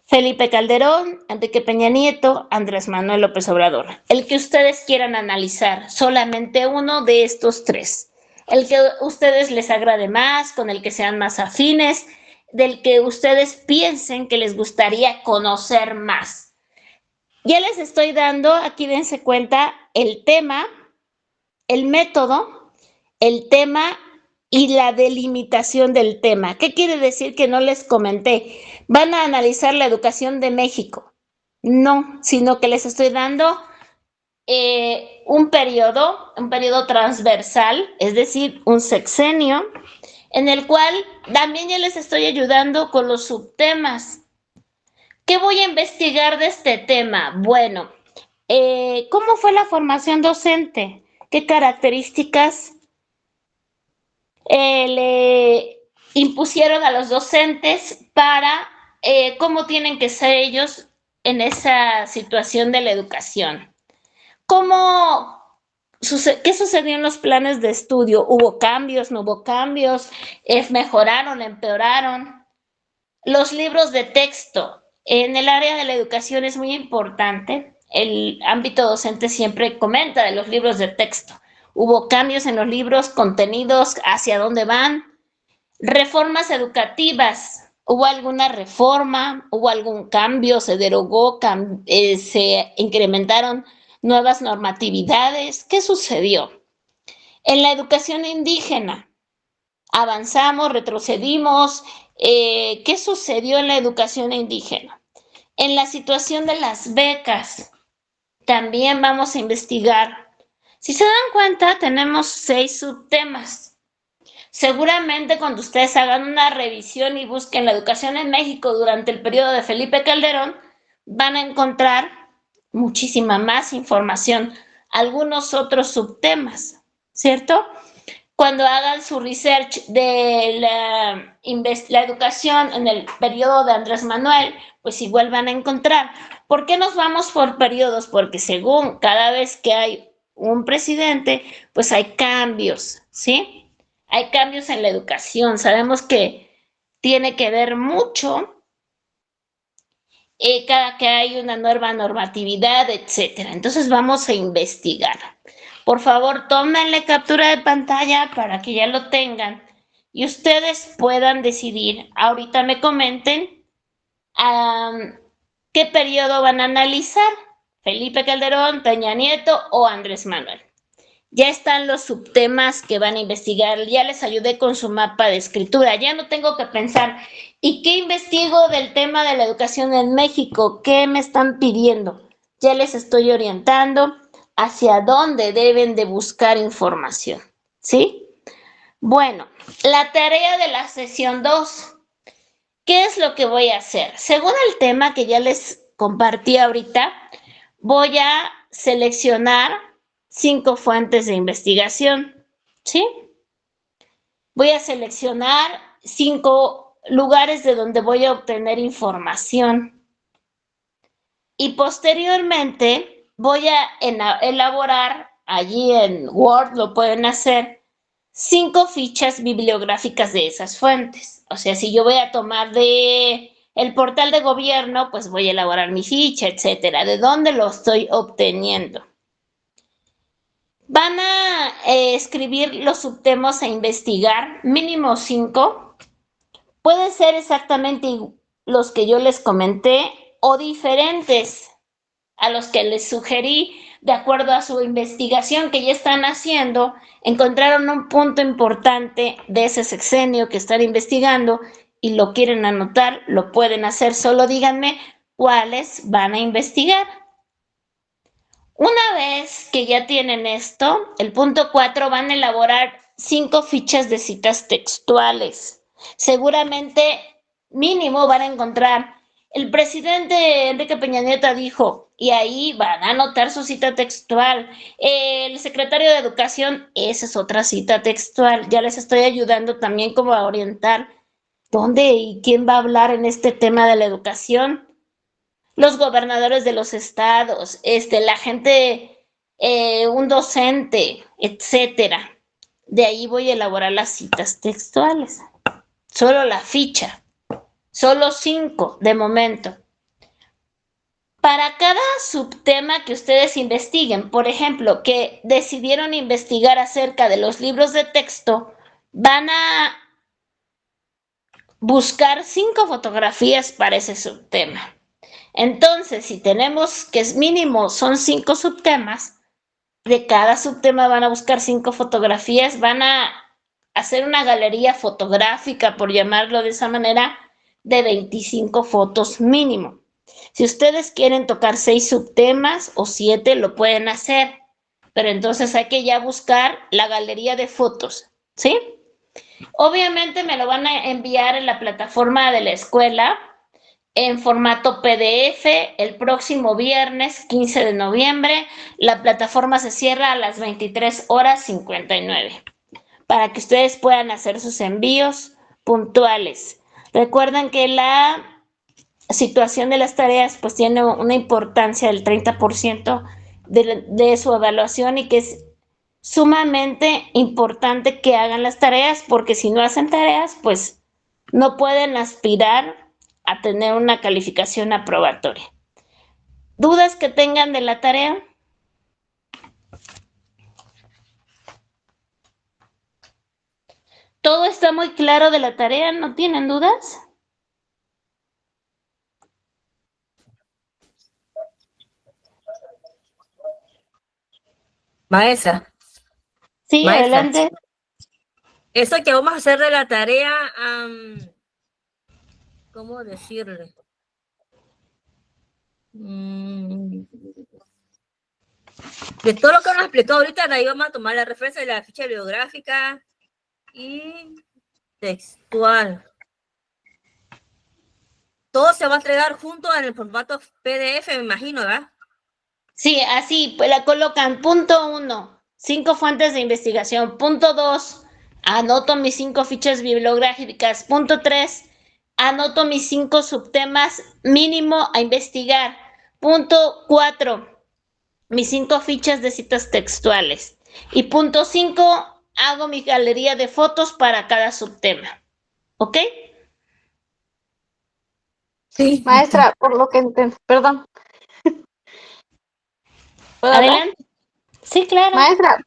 Felipe Calderón, Enrique Peña Nieto, Andrés Manuel López Obrador. El que ustedes quieran analizar, solamente uno de estos tres. El que a ustedes les agrade más, con el que sean más afines, del que ustedes piensen que les gustaría conocer más. Ya les estoy dando, aquí dense cuenta, el tema, el método, el tema y la delimitación del tema. ¿Qué quiere decir que no les comenté? ¿Van a analizar la educación de México? No, sino que les estoy dando un periodo transversal, es decir, un sexenio, en el cual también ya les estoy ayudando con los subtemas. ¿Qué voy a investigar de este tema? Bueno, ¿cómo fue la formación docente? ¿Qué características le impusieron a los docentes para cómo tienen que ser ellos en esa situación de la educación? ¿Qué sucedió en los planes de estudio? ¿Hubo cambios? ¿No hubo cambios? ¿Mejoraron? ¿Empeoraron? Los libros de texto. En el área de la educación es muy importante. El ámbito docente siempre comenta de los libros de texto. Hubo cambios en los libros, contenidos, hacia dónde van. Reformas educativas. ¿Hubo alguna reforma? ¿Hubo algún cambio? ¿Se derogó? ¿Se incrementaron nuevas normatividades? ¿Qué sucedió? En la educación indígena, avanzamos, retrocedimos. ¿Qué sucedió en la educación indígena? En la situación de las becas, también vamos a investigar. Si se dan cuenta, tenemos 6 subtemas. Seguramente cuando ustedes hagan una revisión y busquen la educación en México durante el periodo de Felipe Calderón, van a encontrar muchísima más información, algunos otros subtemas, ¿cierto? Cuando hagan su research de la educación en el periodo de Andrés Manuel, pues igual van a encontrar. ¿Por qué nos vamos por periodos? Porque según cada vez que hay un presidente, pues hay cambios, ¿sí? Hay cambios en la educación. Sabemos que tiene que ver mucho cada que hay una nueva normatividad, etcétera. Entonces vamos a investigar. Por favor, tómenle captura de pantalla para que ya lo tengan y ustedes puedan decidir. Ahorita me comenten qué periodo van a analizar, Felipe Calderón, Peña Nieto o Andrés Manuel. Ya están los subtemas que van a investigar, ya les ayudé con su mapa de escritura, ya no tengo que pensar, ¿y qué investigo del tema de la educación en México? ¿Qué me están pidiendo? Ya les estoy orientando hacia dónde deben de buscar información, ¿sí? Bueno, la tarea de la sesión 2. ¿Qué es lo que voy a hacer? Según el tema que ya les compartí ahorita, voy a seleccionar 5 fuentes de investigación, ¿sí? Voy a seleccionar 5 lugares de donde voy a obtener información. Y posteriormente voy a elaborar, allí en Word lo pueden hacer, 5 fichas bibliográficas de esas fuentes. O sea, si yo voy a tomar de el portal de gobierno, pues voy a elaborar mi ficha, etcétera. ¿De dónde lo estoy obteniendo? Van a escribir los subtemas a investigar, mínimo 5. Pueden ser exactamente los que yo les comenté o diferentes a los que les sugerí de acuerdo a su investigación que ya están haciendo. Encontraron un punto importante de ese sexenio que están investigando y lo quieren anotar, lo pueden hacer. Solo díganme cuáles van a investigar. Una vez que ya tienen esto, el punto 4, van a elaborar 5 fichas de citas textuales. Seguramente mínimo van a encontrar el presidente Enrique Peña Nieto dijo, y ahí van a anotar su cita textual. El secretario de Educación, esa es otra cita textual. Ya les estoy ayudando también como a orientar dónde y quién va a hablar en este tema de la educación. Los gobernadores de los estados, la gente, un docente, etcétera. De ahí voy a elaborar las citas textuales. Solo la ficha. Solo 5 de momento. Para cada subtema que ustedes investiguen, por ejemplo, que decidieron investigar acerca de los libros de texto, van a buscar 5 fotografías para ese subtema. Entonces, si tenemos que es mínimo son 5 subtemas, de cada subtema van a buscar 5 fotografías, van a hacer una galería fotográfica, por llamarlo de esa manera, de 25 fotos mínimo. Si ustedes quieren tocar 6 subtemas o 7, lo pueden hacer, pero entonces hay que ya buscar la galería de fotos, ¿sí? Obviamente me lo van a enviar en la plataforma de la escuela en formato PDF el próximo viernes 15 de noviembre. La plataforma se cierra a las 23:59 para que ustedes puedan hacer sus envíos puntuales. Recuerden que la situación de las tareas pues tiene una importancia del 30% de su evaluación y que es sumamente importante que hagan las tareas porque si no hacen tareas pues no pueden aspirar a tener una calificación aprobatoria. ¿Dudas que tengan de la tarea? ¿Todo está muy claro de la tarea? ¿No tienen dudas? Maestra, Sí, maestra, adelante. eso que vamos a hacer de la tarea, ¿cómo decirle? De todo lo que nos explicó ahorita, de ahí vamos a tomar la referencia de la ficha bibliográfica y textual. Todo se va a entregar junto en el formato PDF, me imagino, ¿verdad? Sí, así, pues la colocan. Punto 1, 5 fuentes de investigación. Punto 2, anoto mis 5 fichas bibliográficas. Punto 3, anoto mis 5 subtemas mínimo a investigar. Punto 4, mis 5 fichas de citas textuales. Y punto 5, hago mi galería de fotos para cada subtema. ¿Ok? Sí. Maestra, por lo que perdón. ¿Puedo hablar? Adelante. Sí, claro. Maestra,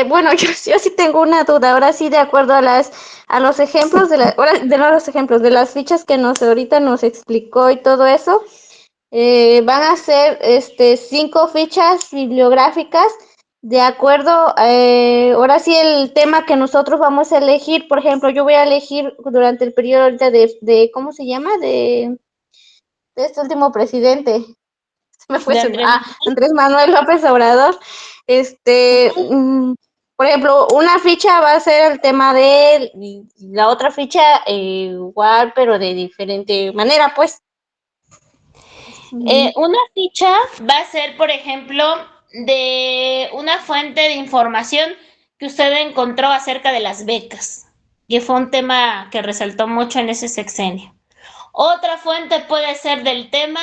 bueno, yo sí tengo una duda. Ahora sí, de acuerdo a los ejemplos de las fichas que ahorita nos explicó y todo eso, van a ser 5 fichas bibliográficas de acuerdo, ahora sí el tema que nosotros vamos a elegir. Por ejemplo, yo voy a elegir durante el periodo ahorita de ¿cómo se llama? De este último presidente. Me fue De su- Andrés. ah, Andrés Manuel López Obrador. Por ejemplo, una ficha va a ser el tema de él y la otra ficha igual, pero de diferente manera, pues. Una ficha va a ser, por ejemplo, de una fuente de información que usted encontró acerca de las becas, que fue un tema que resaltó mucho en ese sexenio. Otra fuente puede ser del tema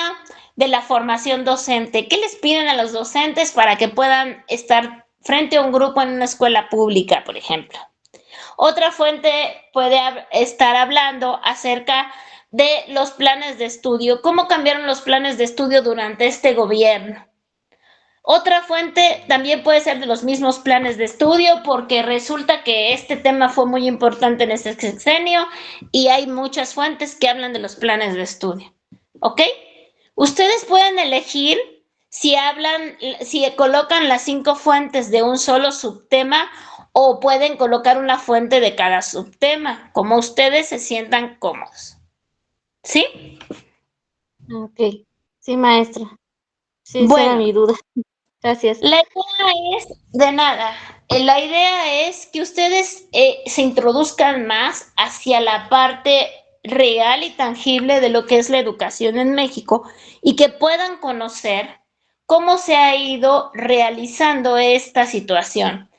de la formación docente. ¿Qué les piden a los docentes para que puedan estar frente a un grupo en una escuela pública, por ejemplo? Otra fuente puede estar hablando acerca de los planes de estudio, cómo cambiaron los planes de estudio durante este gobierno. Otra fuente también puede ser de los mismos planes de estudio, porque resulta que este tema fue muy importante en este sexenio y hay muchas fuentes que hablan de los planes de estudio. ¿Ok? Ustedes pueden elegir si colocan las 5 fuentes de un solo subtema o pueden colocar una fuente de cada subtema, como ustedes se sientan cómodos. ¿Sí? Ok, sí, maestra. Sí, esa era Bueno, mi duda. Gracias. la idea es, de nada, la idea es que ustedes se introduzcan más hacia la parte real y tangible de lo que es la educación en México y que puedan conocer cómo se ha ido realizando esta situación.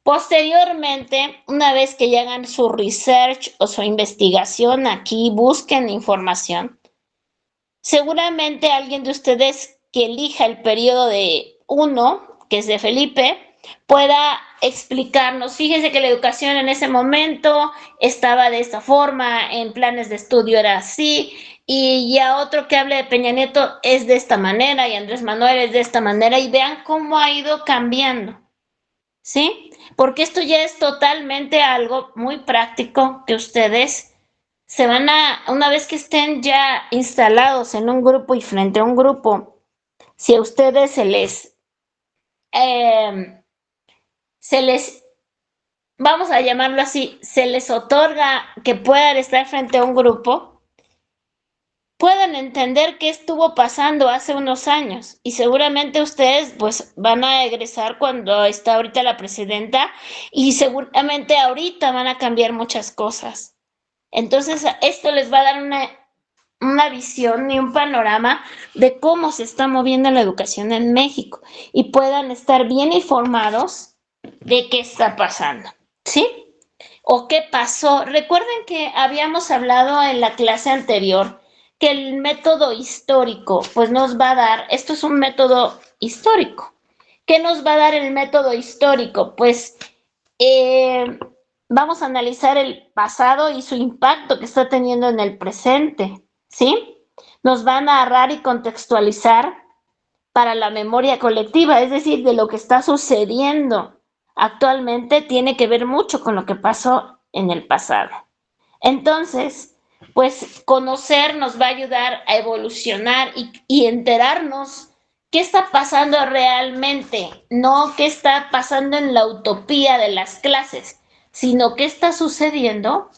Posteriormente, una vez que ya hagan su research o su investigación aquí, busquen información, seguramente alguien de ustedes que elija el periodo de 1, que es de Felipe, pueda explicarnos, fíjense que la educación en ese momento estaba de esta forma, en planes de estudio era así, y ya otro que hable de Peña Nieto es de esta manera, y Andrés Manuel es de esta manera, y vean cómo ha ido cambiando, ¿sí? Porque esto ya es totalmente algo muy práctico que ustedes una vez que estén ya instalados en un grupo y frente a un grupo, si a ustedes se les, vamos a llamarlo así, se les otorga que puedan estar frente a un grupo, puedan entender qué estuvo pasando hace unos años y seguramente ustedes pues van a egresar cuando está ahorita la presidenta y seguramente ahorita van a cambiar muchas cosas. Entonces, esto les va a dar una visión y un panorama de cómo se está moviendo la educación en México y puedan estar bien informados de qué está pasando, ¿sí? O qué pasó. Recuerden que habíamos hablado en la clase anterior que el método histórico, pues nos va a dar, esto es un método histórico. ¿Qué nos va a dar el método histórico? Pues vamos a analizar el pasado y su impacto que está teniendo en el presente, ¿sí? Nos va a narrar y contextualizar para la memoria colectiva, es decir, de lo que está sucediendo actualmente tiene que ver mucho con lo que pasó en el pasado. Entonces, pues conocer nos va a ayudar a evolucionar y enterarnos qué está pasando realmente, no qué está pasando en la utopía de las clases, sino qué está sucediendo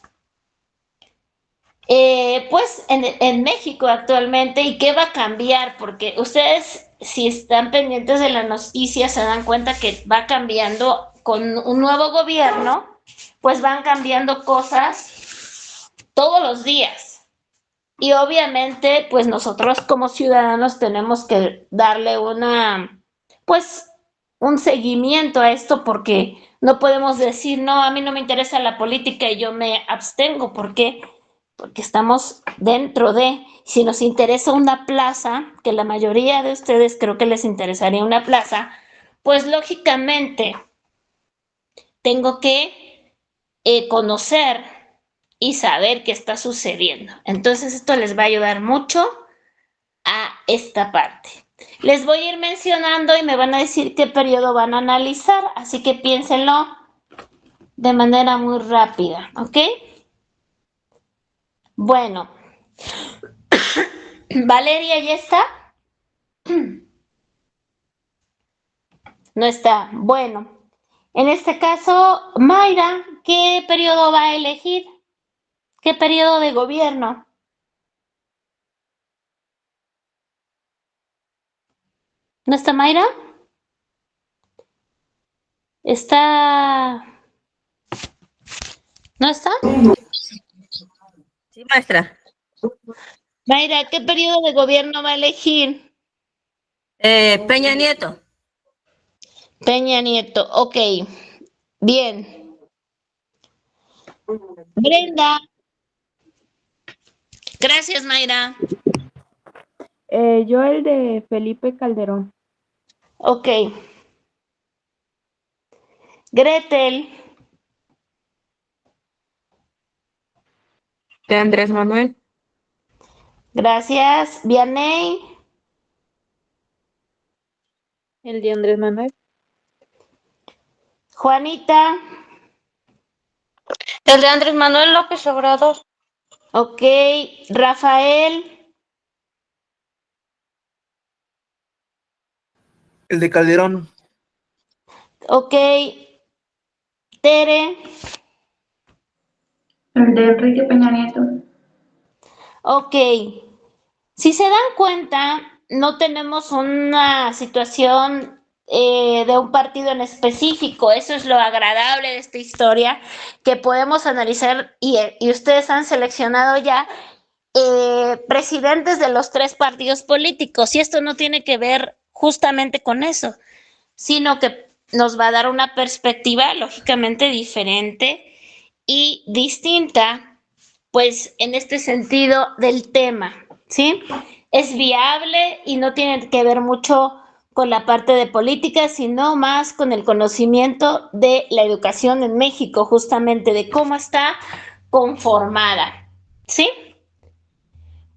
pues en México actualmente y qué va a cambiar, porque ustedes si están pendientes de las noticias se dan cuenta que va cambiando con un nuevo gobierno, pues van cambiando cosas todos los días. Y obviamente, pues nosotros como ciudadanos tenemos que darle pues, un seguimiento a esto porque no podemos decir, no, a mí no me interesa la política y yo me abstengo, porque estamos dentro de, si nos interesa una plaza, que la mayoría de ustedes creo que les interesaría una plaza, pues lógicamente tengo que conocer y saber qué está sucediendo. Entonces esto les va a ayudar mucho a esta parte. Les voy a ir mencionando y me van a decir qué periodo van a analizar, así que piénsenlo de manera muy rápida, ¿ok? Bueno, Valeria, ¿ya está? No está. Bueno, en este caso, Mayra, ¿qué periodo va a elegir? ¿Qué periodo de gobierno? ¿No está Mayra? ¿Está? ¿No está? Sí, maestra. Mayra, ¿qué periodo de gobierno va a elegir? Peña Nieto. Peña Nieto, ok. Bien. Brenda. Gracias, Mayra. Yo el de Felipe Calderón. Ok. Gretel. De Andrés Manuel. Gracias. Vianey. El de Andrés Manuel. Juanita. El de Andrés Manuel López Obrador. Ok. Rafael. El de Calderón. Ok. Tere. El de Enrique Peña Nieto. Ok. Si se dan cuenta, no tenemos una situación de un partido en específico. Eso es lo agradable de esta historia, que podemos analizar y ustedes han seleccionado ya presidentes de los tres partidos políticos. Y esto no tiene que ver justamente con eso, sino que nos va a dar una perspectiva lógicamente diferente y distinta, pues en este sentido del tema, ¿sí? Es viable y no tiene que ver mucho con la parte de política, sino más con el conocimiento de la educación en México, justamente de cómo está conformada, ¿sí?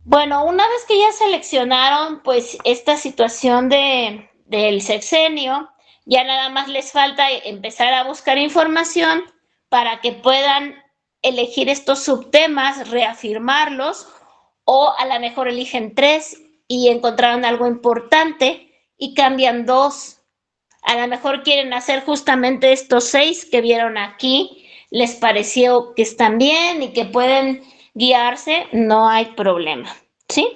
Bueno, una vez que ya seleccionaron pues esta situación del sexenio, ya nada más les falta empezar a buscar información para que puedan elegir estos subtemas, reafirmarlos, o a lo mejor eligen tres y encontraron algo importante y cambian dos. A lo mejor quieren hacer justamente estos seis que vieron aquí, les pareció que están bien y que pueden guiarse, no hay problema, ¿sí?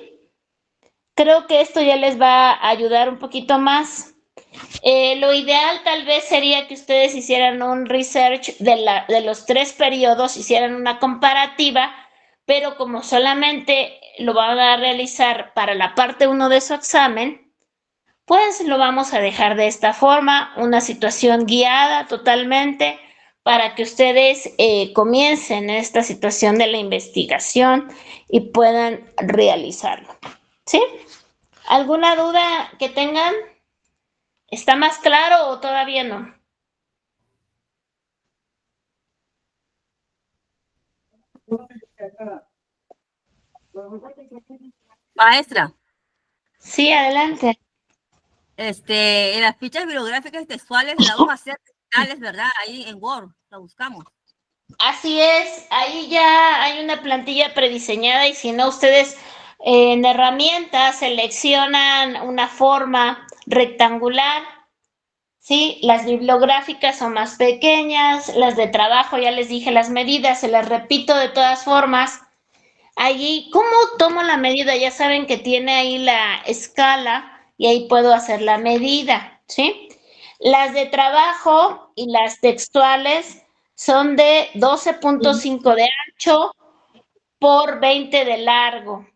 Creo que esto ya les va a ayudar un poquito más. Lo ideal tal vez sería que ustedes hicieran un research de los tres periodos, hicieran una comparativa, pero como solamente lo van a realizar para la parte 1 de su examen, pues lo vamos a dejar de esta forma, una situación guiada totalmente para que ustedes comiencen esta situación de la investigación y puedan realizarlo. ¿Sí? ¿Alguna duda que tengan? ¿Está más claro o todavía no? Maestra, Sí, adelante. en las fichas bibliográficas y textuales las vamos a hacer digitales, ¿verdad? Ahí en Word, la buscamos. Así es, ahí ya hay una plantilla prediseñada y si no, ustedes en herramientas seleccionan una forma rectangular, ¿sí? Las bibliográficas son más pequeñas, las de trabajo, ya les dije las medidas, se las repito de todas formas. Allí, ¿cómo tomo la medida? Ya saben que tiene ahí la escala y ahí puedo hacer la medida, ¿sí? Las de trabajo y las textuales son de 12.5 de ancho por 20 de largo.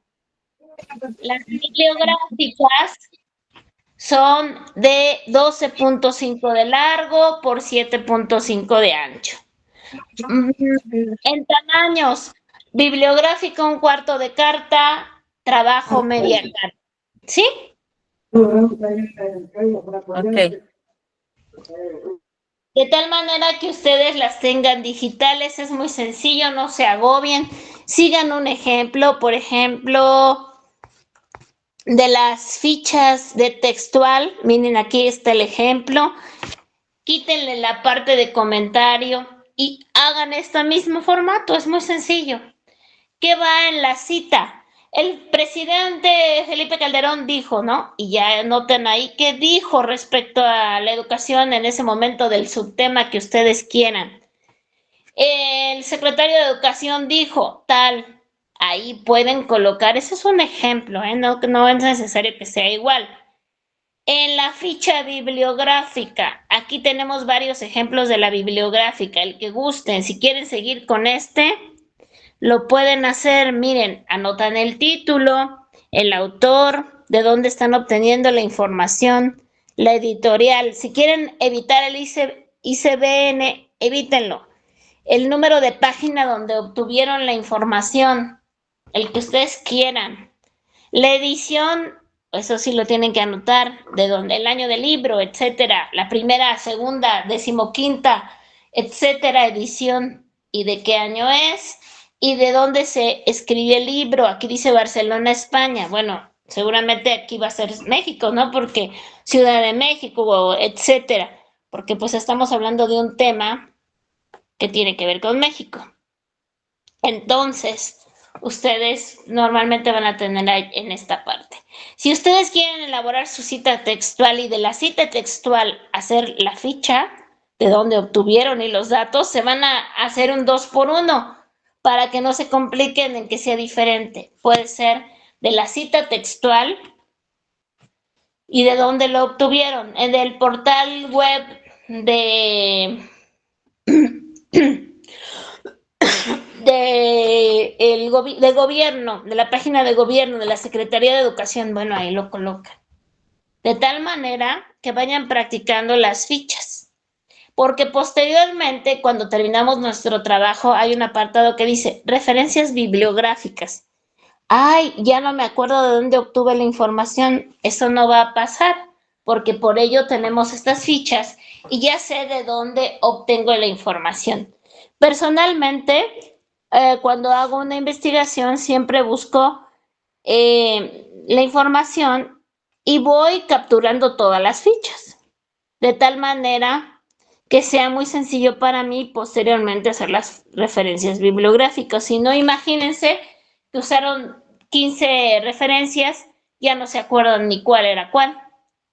Las bibliográficas son de 12.5 de largo por 7.5 de ancho. En tamaños, bibliográfica un cuarto de carta, trabajo media carta. ¿Sí? Ok. De tal manera que ustedes las tengan digitales, es muy sencillo, no se agobien. Sigan un ejemplo, por ejemplo, de las fichas de textual. Miren, aquí está el ejemplo. Quítenle la parte de comentario y hagan este mismo formato, es muy sencillo. ¿Qué va en la cita? El presidente Felipe Calderón dijo, ¿no? Y ya noten ahí qué dijo respecto a la educación en ese momento del subtema que ustedes quieran. El secretario de Educación dijo tal. Ahí pueden colocar, ese es un ejemplo, ¿eh? No es necesario que sea igual. En la ficha bibliográfica, aquí tenemos varios ejemplos de la bibliográfica, el que gusten, si quieren seguir con este, lo pueden hacer, miren, anotan el título, el autor, de dónde están obteniendo la información, la editorial. Si quieren evitar el ICBN, evítenlo. El número de página donde obtuvieron la información, el que ustedes quieran. La edición, eso sí lo tienen que anotar, de donde el año del libro, etcétera, la primera, segunda, 15ª, etcétera, edición y de qué año es y de dónde se escribió el libro. Aquí dice Barcelona, España. Bueno, seguramente aquí va a ser México, ¿no? Porque Ciudad de México, etcétera, porque pues estamos hablando de un tema que tiene que ver con México. Entonces, ustedes normalmente van a tener en esta parte. Si ustedes quieren elaborar su cita textual y de la cita textual hacer la ficha de dónde obtuvieron y los datos, se van a hacer un 2x1 para que no se compliquen en que sea diferente. Puede ser de la cita textual y de dónde lo obtuvieron. En el portal web de de gobierno, de la página de gobierno, de la Secretaría de Educación, bueno, ahí lo colocan. De tal manera que vayan practicando las fichas. Porque posteriormente, cuando terminamos nuestro trabajo, hay un apartado que dice referencias bibliográficas. Ay, ya no me acuerdo de dónde obtuve la información. Eso no va a pasar, porque por ello tenemos estas fichas y ya sé de dónde obtengo la información. Personalmente, cuando hago una investigación, siempre busco la información y voy capturando todas las fichas, de tal manera que sea muy sencillo para mí posteriormente hacer las referencias bibliográficas. Si no, imagínense que usaron 15 referencias, ya no se acuerdan ni cuál era cuál,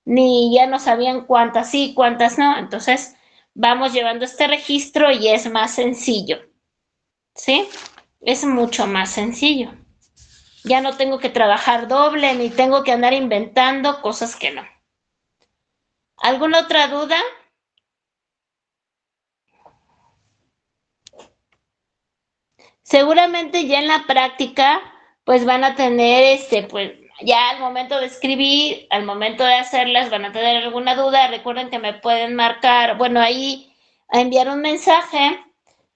ni ya no sabían cuántas sí, cuántas no. Entonces, vamos llevando este registro y es más sencillo. ¿Sí? Es mucho más sencillo. Ya no tengo que trabajar doble ni tengo que andar inventando cosas que no. ¿Alguna otra duda? Seguramente ya en la práctica, pues van a tener pues ya al momento de escribir, al momento de hacerlas, van a tener alguna duda. Recuerden que me pueden marcar, bueno, ahí a enviar un mensaje.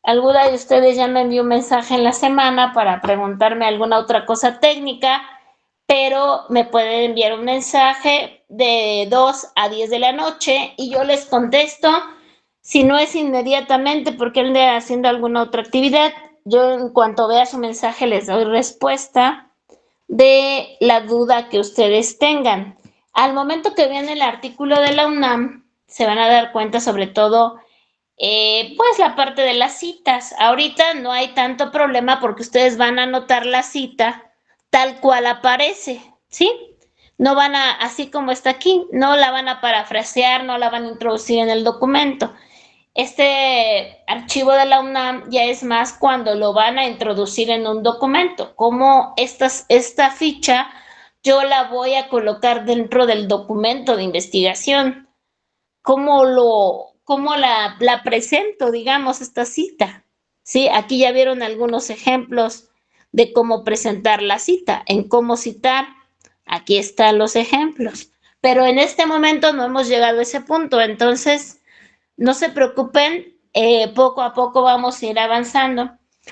Alguna de ustedes ya me envió un mensaje en la semana para preguntarme alguna otra cosa técnica, pero me pueden enviar un mensaje de 2 a 10 de la noche y yo les contesto. Si no es inmediatamente porque ande haciendo alguna otra actividad, yo en cuanto vea su mensaje les doy respuesta de la duda que ustedes tengan. Al momento que vean el artículo de la UNAM, se van a dar cuenta sobre todo, pues la parte de las citas. Ahorita no hay tanto problema porque ustedes van a anotar la cita tal cual aparece, ¿sí? No van a, así como está aquí, no la van a parafrasear, no la van a introducir en el documento. Este archivo de la UNAM ya es más cuando lo van a introducir en un documento, como esta ficha yo la voy a colocar dentro del documento de investigación, cómo la presento, digamos, esta cita. Sí, aquí ya vieron algunos ejemplos de cómo presentar la cita, en cómo citar. Aquí están los ejemplos, pero en este momento no hemos llegado a ese punto, entonces no se preocupen, poco a poco vamos a ir avanzando.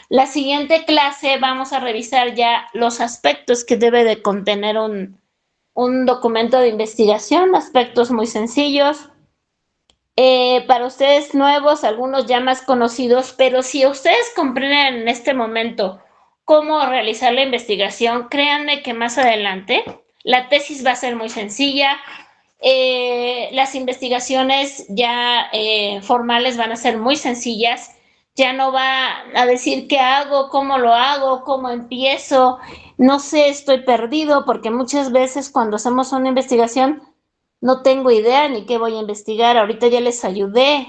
La siguiente clase vamos a revisar ya los aspectos que debe de contener un documento de investigación, aspectos muy sencillos. Para ustedes nuevos, algunos ya más conocidos, pero si ustedes comprenden en este momento cómo realizar la investigación, créanme que más adelante la tesis va a ser muy sencilla. Las investigaciones ya formales van a ser muy sencillas. Ya no va a decir qué hago, cómo empiezo, no sé, estoy perdido, porque muchas veces cuando hacemos una investigación no tengo idea ni qué voy a investigar. Ahorita ya les ayudé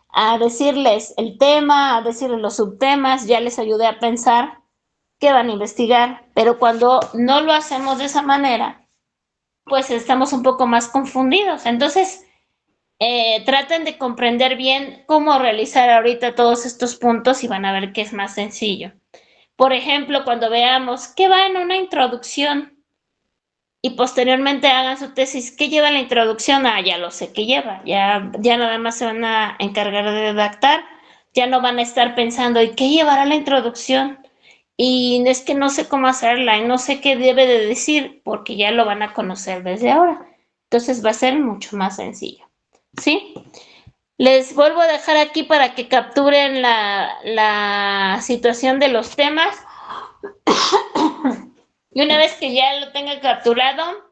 a decirles el tema, a decirles los subtemas, ya les ayudé a pensar qué van a investigar, pero cuando no lo hacemos de esa manera, pues estamos un poco más confundidos. Entonces, traten de comprender bien cómo realizar ahorita todos estos puntos y van a ver que es más sencillo. Por ejemplo, cuando veamos qué va en una introducción y posteriormente hagan su tesis, ¿qué lleva la introducción? Ah, ya lo sé qué lleva, ya nada más se van a encargar de redactar, ya no van a estar pensando, ¿y qué llevará la introducción? Y es que no sé cómo hacerla y no sé qué debe de decir, porque ya lo van a conocer desde ahora. Entonces va a ser mucho más sencillo, ¿sí? Les vuelvo a dejar aquí para que capturen la situación de los temas. Y una vez que ya lo tengan capturado,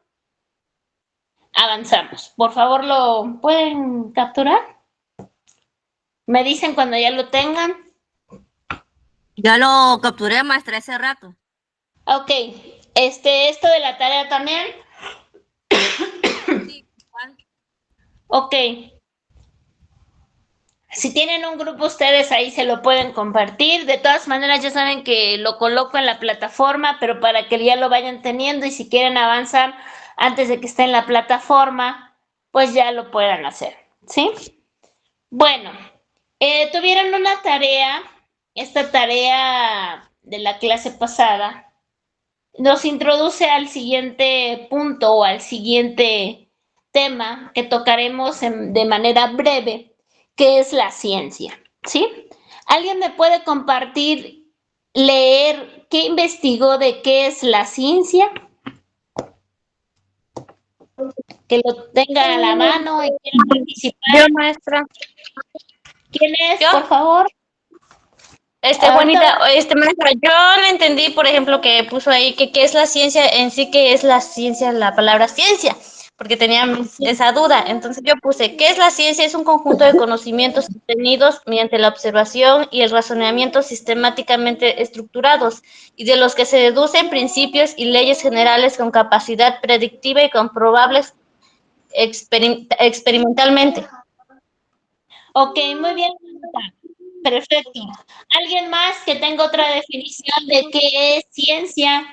avanzamos. Por favor, ¿lo pueden capturar? Me dicen cuando ya lo tengan. Ya lo capturé, maestra, hace rato. Ok, esto de la tarea también. Sí, ¿cuál? Ok. Si tienen un grupo ustedes ahí se lo pueden compartir. De todas maneras ya saben que lo coloco en la plataforma, pero para que ya lo vayan teniendo y si quieren avanzar antes de que esté en la plataforma, pues ya lo puedan hacer, ¿sí? Bueno, tuvieron una tarea, esta tarea de la clase pasada, nos introduce al siguiente punto o al siguiente tema que tocaremos de manera breve, que es la ciencia, ¿sí? ¿Alguien me puede compartir, leer qué investigó de qué es la ciencia? Que lo tenga a la mano y quiera participar. Yo, maestra. ¿Quién es, ¿Yo? por favor? Juanita, maestra, yo le entendí, por ejemplo, que puso ahí que qué es la ciencia en sí, que es la ciencia, la palabra ciencia, porque tenía esa duda. Entonces yo puse, ¿qué es la ciencia? Es un conjunto de conocimientos obtenidos mediante la observación y el razonamiento sistemáticamente estructurados, y de los que se deducen principios y leyes generales con capacidad predictiva y comprobables experimentalmente. Ok, muy bien. Perfecto. ¿Alguien más que tenga otra definición de qué es ciencia?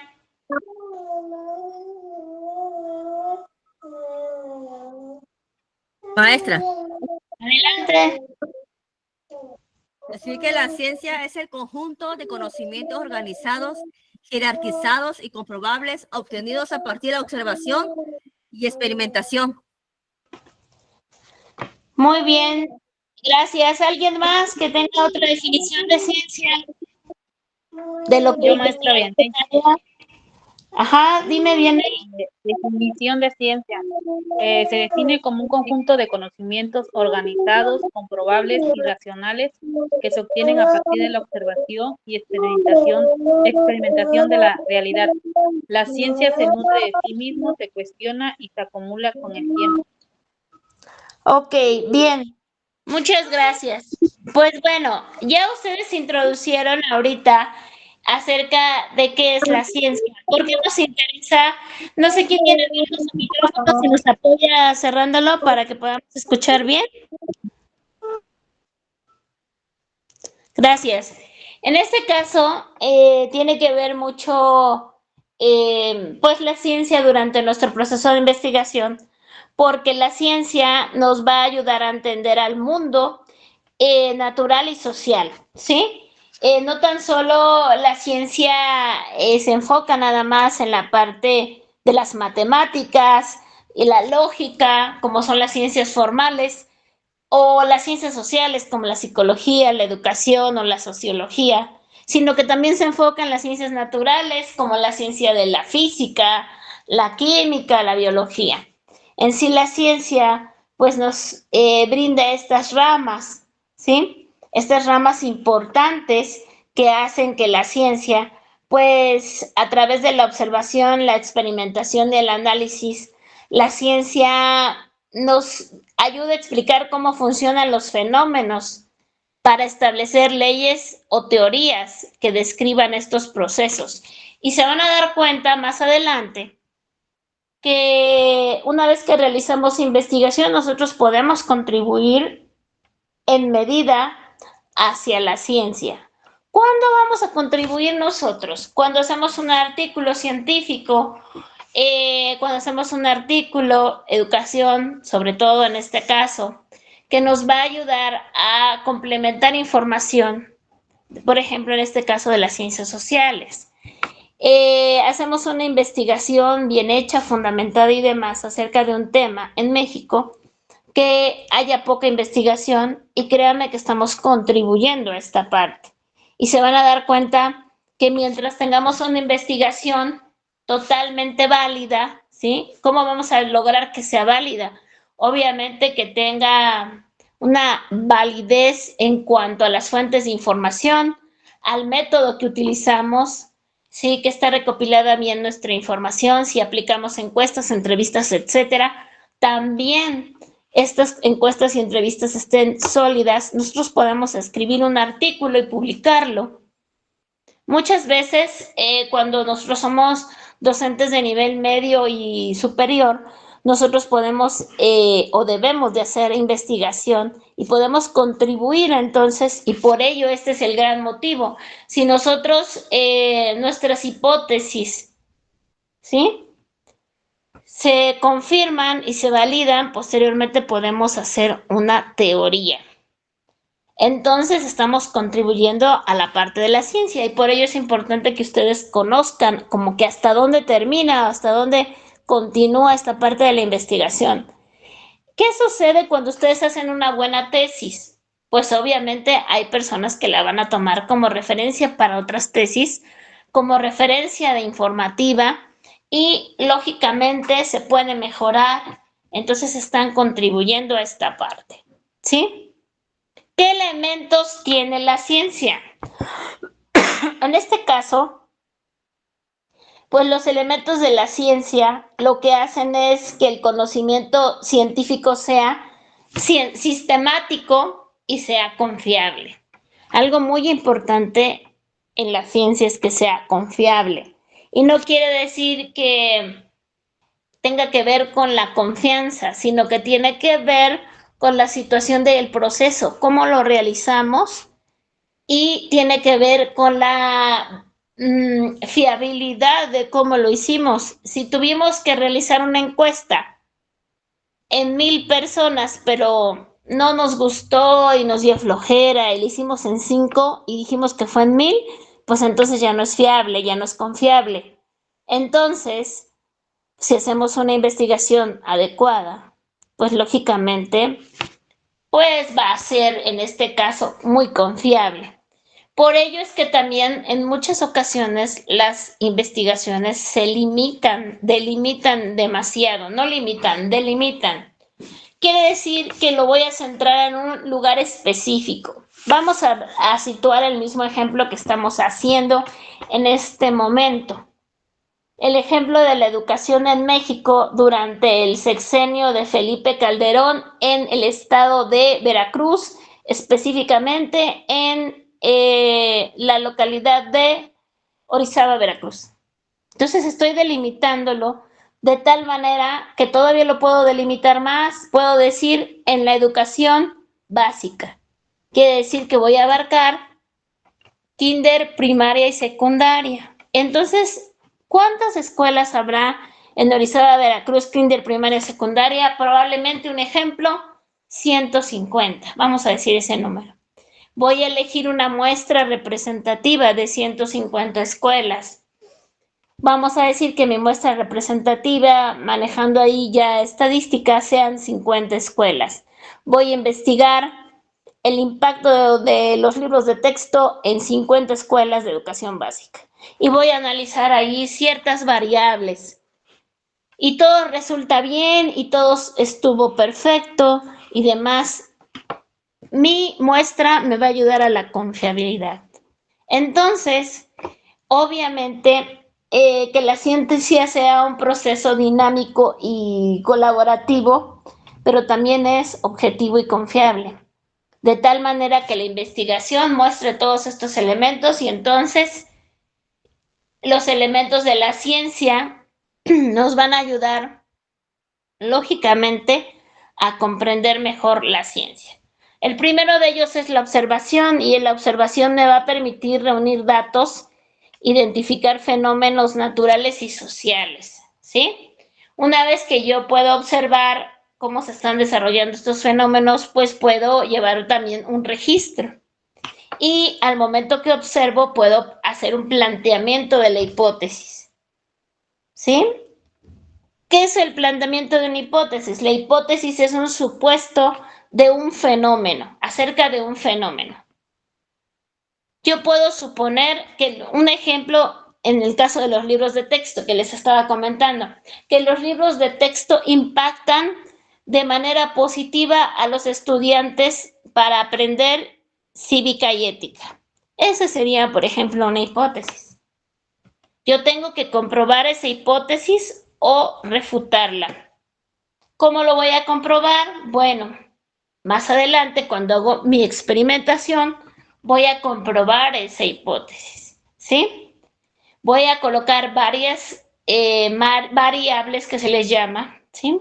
Maestra, Adelante. decir que la ciencia es el conjunto de conocimientos organizados, jerarquizados y comprobables obtenidos a partir de la observación y experimentación. Muy bien. Gracias. ¿Alguien más que tenga otra definición de ciencia? De lo que Yo, maestra, bien. Ajá, dime bien. Definición de ciencia. Se define como un conjunto de conocimientos organizados, comprobables y racionales que se obtienen a partir de la observación y experimentación de la realidad. La ciencia se nutre de sí mismo, se cuestiona y se acumula con el tiempo. Ok, bien. Muchas gracias. Pues bueno, ya ustedes introducieron ahorita acerca de qué es la ciencia. ¿Por qué nos interesa? No sé quién tiene abierto su micrófono, si nos apoya cerrándolo para que podamos escuchar bien. Gracias. En este caso, tiene que ver mucho, pues, la ciencia durante nuestro proceso de investigación, porque la ciencia nos va a ayudar a entender al mundo natural y social, ¿sí? No tan solo la ciencia se enfoca nada más en la parte de las matemáticas y la lógica, como son las ciencias formales, o las ciencias sociales como la psicología, la educación o la sociología, sino que también se enfoca en las ciencias naturales como la ciencia de la física, la química, la biología. En sí la ciencia pues nos brinda estas ramas, ¿sí? Estas ramas importantes que hacen que la ciencia pues a través de la observación, la experimentación y el análisis, la ciencia nos ayuda a explicar cómo funcionan los fenómenos para establecer leyes o teorías que describan estos procesos. Y se van a dar cuenta más adelante que una vez que realizamos investigación, nosotros podemos contribuir en medida hacia la ciencia. ¿Cuándo vamos a contribuir nosotros? Cuando hacemos un artículo científico, cuando hacemos un artículo, educación, sobre todo en este caso, que nos va a ayudar a complementar información, por ejemplo, en este caso de las ciencias sociales. Hacemos una investigación bien hecha, fundamentada y demás acerca de un tema en México, que haya poca investigación y créanme que estamos contribuyendo a esta parte. Y se van a dar cuenta que mientras tengamos una investigación totalmente válida, ¿sí? ¿Cómo vamos a lograr que sea válida? Obviamente que tenga una validez en cuanto a las fuentes de información, al método que utilizamos, sí, que está recopilada bien nuestra información, si aplicamos encuestas, entrevistas, etcétera. También estas encuestas y entrevistas estén sólidas, nosotros podemos escribir un artículo y publicarlo. Muchas veces, cuando nosotros somos docentes de nivel medio y superior, nosotros podemos o debemos de hacer investigación y podemos contribuir entonces, y por ello este es el gran motivo. Si nosotros, nuestras hipótesis, ¿sí?, se confirman y se validan, posteriormente podemos hacer una teoría. Entonces estamos contribuyendo a la parte de la ciencia y por ello es importante que ustedes conozcan como que hasta dónde termina, hasta dónde continúa esta parte de la investigación. ¿Qué sucede cuando ustedes hacen una buena tesis? Pues obviamente hay personas que la van a tomar como referencia para otras tesis, como referencia de informativa y lógicamente se puede mejorar, entonces están contribuyendo a esta parte, ¿sí? ¿Qué elementos tiene la ciencia? En este caso, pues los elementos de la ciencia lo que hacen es que el conocimiento científico sea sistemático y sea confiable. Algo muy importante en la ciencia es que sea confiable. Y no quiere decir que tenga que ver con la confianza, sino que tiene que ver con la situación del proceso, cómo lo realizamos, y tiene que ver con la fiabilidad de cómo lo hicimos. Si tuvimos que realizar una encuesta en 1000 personas, pero no nos gustó y nos dio flojera y lo hicimos en 5 y dijimos que fue en 1000, pues entonces ya no es fiable, ya no es confiable. Entonces, si hacemos una investigación adecuada, pues lógicamente, pues va a ser en este caso muy confiable. Por ello es que también en muchas ocasiones las investigaciones se delimitan demasiado, no limitan, delimitan. Quiere decir que lo voy a centrar en un lugar específico. Vamos a situar el mismo ejemplo que estamos haciendo en este momento. El ejemplo de la educación en México durante el sexenio de Felipe Calderón en el estado de Veracruz, específicamente en la localidad de Orizaba, Veracruz. Entonces estoy delimitándolo de tal manera que todavía lo puedo delimitar más, puedo decir en la educación básica. Quiere decir que voy a abarcar kinder, primaria y secundaria. Entonces, ¿cuántas escuelas habrá en Orizaba, Veracruz, kinder, primaria y secundaria? Probablemente un ejemplo, 150. Vamos a decir ese número. Voy a elegir una muestra representativa de 150 escuelas. Vamos a decir que mi muestra representativa, manejando ahí ya estadísticas, sean 50 escuelas. Voy a investigar el impacto de los libros de texto en 50 escuelas de educación básica. Y voy a analizar ahí ciertas variables. Y todo resulta bien y todo estuvo perfecto y demás. Mi muestra me va a ayudar a la confiabilidad. Entonces, obviamente, que la ciencia sea un proceso dinámico y colaborativo, pero también es objetivo y confiable, de tal manera que la investigación muestre todos estos elementos y entonces los elementos de la ciencia nos van a ayudar, lógicamente, a comprender mejor la ciencia. El primero de ellos es la observación y la observación me va a permitir reunir datos, identificar fenómenos naturales y sociales, ¿sí? Una vez que yo puedo observar cómo se están desarrollando estos fenómenos, pues puedo llevar también un registro. Y al momento que observo, puedo hacer un planteamiento de la hipótesis, ¿sí? ¿Qué es el planteamiento de una hipótesis? La hipótesis es un supuesto de un fenómeno, acerca de un fenómeno. Yo puedo suponer que un ejemplo en el caso de los libros de texto que les estaba comentando, que los libros de texto impactan de manera positiva a los estudiantes para aprender cívica y ética. Esa sería, por ejemplo, una hipótesis. Yo tengo que comprobar esa hipótesis o refutarla. ¿Cómo lo voy a comprobar? Bueno, más adelante, cuando hago mi experimentación, voy a comprobar esa hipótesis, ¿sí? Voy a colocar varias variables que se les llama, ¿sí?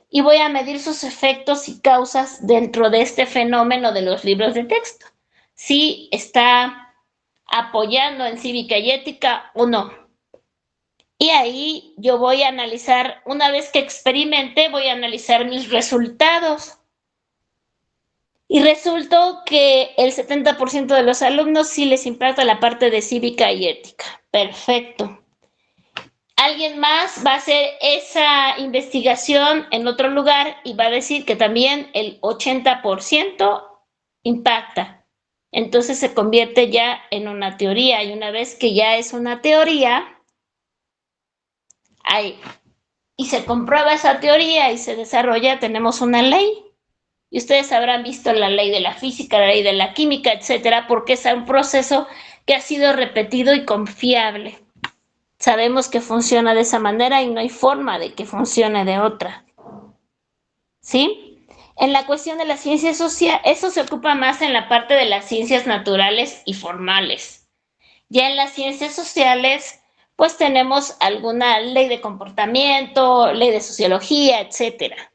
Y voy a medir sus efectos y causas dentro de este fenómeno de los libros de texto. Si está apoyando en cívica y ética o no. Y ahí yo voy a analizar, una vez que experimente, voy a analizar mis resultados. Y resultó que el 70% de los alumnos sí les impacta la parte de cívica y ética. Perfecto. Alguien más va a hacer esa investigación en otro lugar y va a decir que también el 80% impacta. Entonces se convierte ya en una teoría y una vez que ya es una teoría, y se comprueba esa teoría y se desarrolla, tenemos una ley. Y ustedes habrán visto la ley de la física, la ley de la química, etcétera, porque es un proceso que ha sido repetido y confiable. Sabemos que funciona de esa manera y no hay forma de que funcione de otra. ¿Sí? En la cuestión de la ciencia social, eso se ocupa más en la parte de las ciencias naturales y formales. Ya en las ciencias sociales, pues tenemos alguna ley de comportamiento, ley de sociología, etcétera.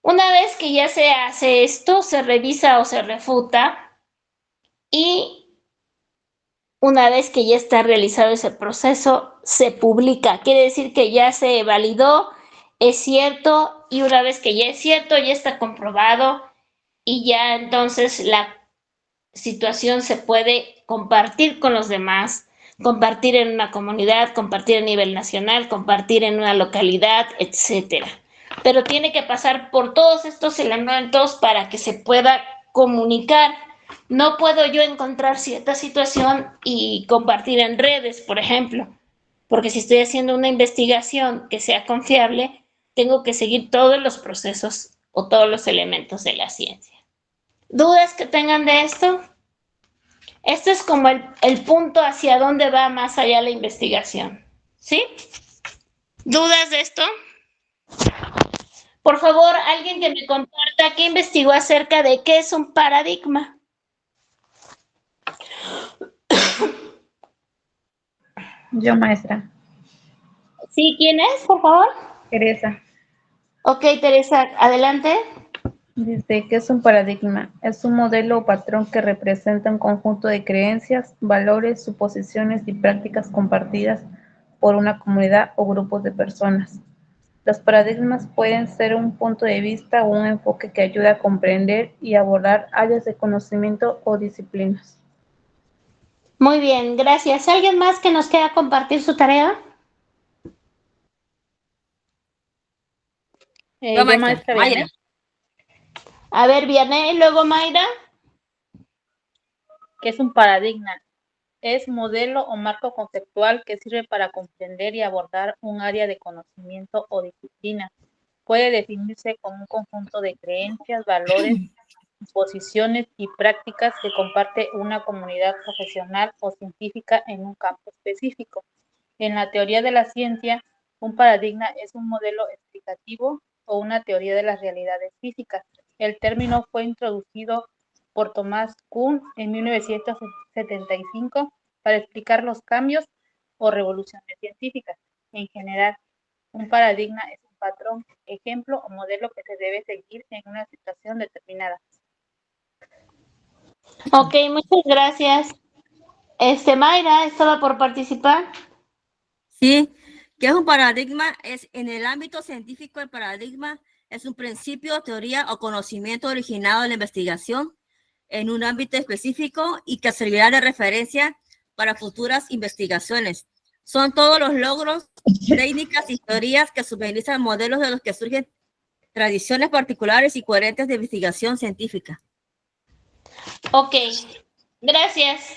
Una vez que ya se hace esto, se revisa o se refuta y una vez que ya está realizado ese proceso, se publica. Quiere decir que ya se validó, es cierto, y una vez que ya es cierto, ya está comprobado y ya entonces la situación se puede compartir con los demás, compartir en una comunidad, compartir a nivel nacional, compartir en una localidad, etcétera. Pero tiene que pasar por todos estos elementos para que se pueda comunicar No puedo yo encontrar cierta situación y compartir en redes, por ejemplo, porque si estoy haciendo una investigación que sea confiable, tengo que seguir todos los procesos o todos los elementos de la ciencia. ¿Dudas que tengan de esto? Esto es como el punto hacia dónde va más allá la investigación. ¿Sí? ¿Dudas de esto? Por favor, alguien que me comparta qué investigó acerca de qué es un paradigma. Yo, maestra. ¿Sí? ¿Quién es, por favor? Teresa. Ok, Teresa, adelante. Dice que es un paradigma. Es un modelo o patrón que representa un conjunto de creencias, valores, suposiciones y prácticas compartidas por una comunidad o grupos de personas. Los paradigmas pueden ser un punto de vista o un enfoque que ayuda a comprender y abordar áreas de conocimiento o disciplinas. Muy bien, gracias. ¿Alguien más que nos quiera compartir su tarea? Yo, maestra Vianey. A ver, Vianey, luego Mayra. ¿Qué es un paradigma? Es modelo o marco conceptual que sirve para comprender y abordar un área de conocimiento o disciplina. Puede definirse como un conjunto de creencias, valores, posiciones y prácticas que comparte una comunidad profesional o científica en un campo específico. En la teoría de la ciencia, un paradigma es un modelo explicativo o una teoría de las realidades físicas. El término fue introducido por Thomas Kuhn en 1975 para explicar los cambios o revoluciones científicas. En general, un paradigma es un patrón, ejemplo o modelo que se debe seguir en una situación determinada. Ok, muchas gracias. Mayra, estaba por participar. Sí, ¿qué es un paradigma? Es en el ámbito científico, el paradigma es un principio, teoría o conocimiento originado en la investigación en un ámbito específico y que servirá de referencia para futuras investigaciones. Son todos los logros, técnicas y teorías que suministran modelos de los que surgen tradiciones particulares y coherentes de investigación científica. Ok, gracias.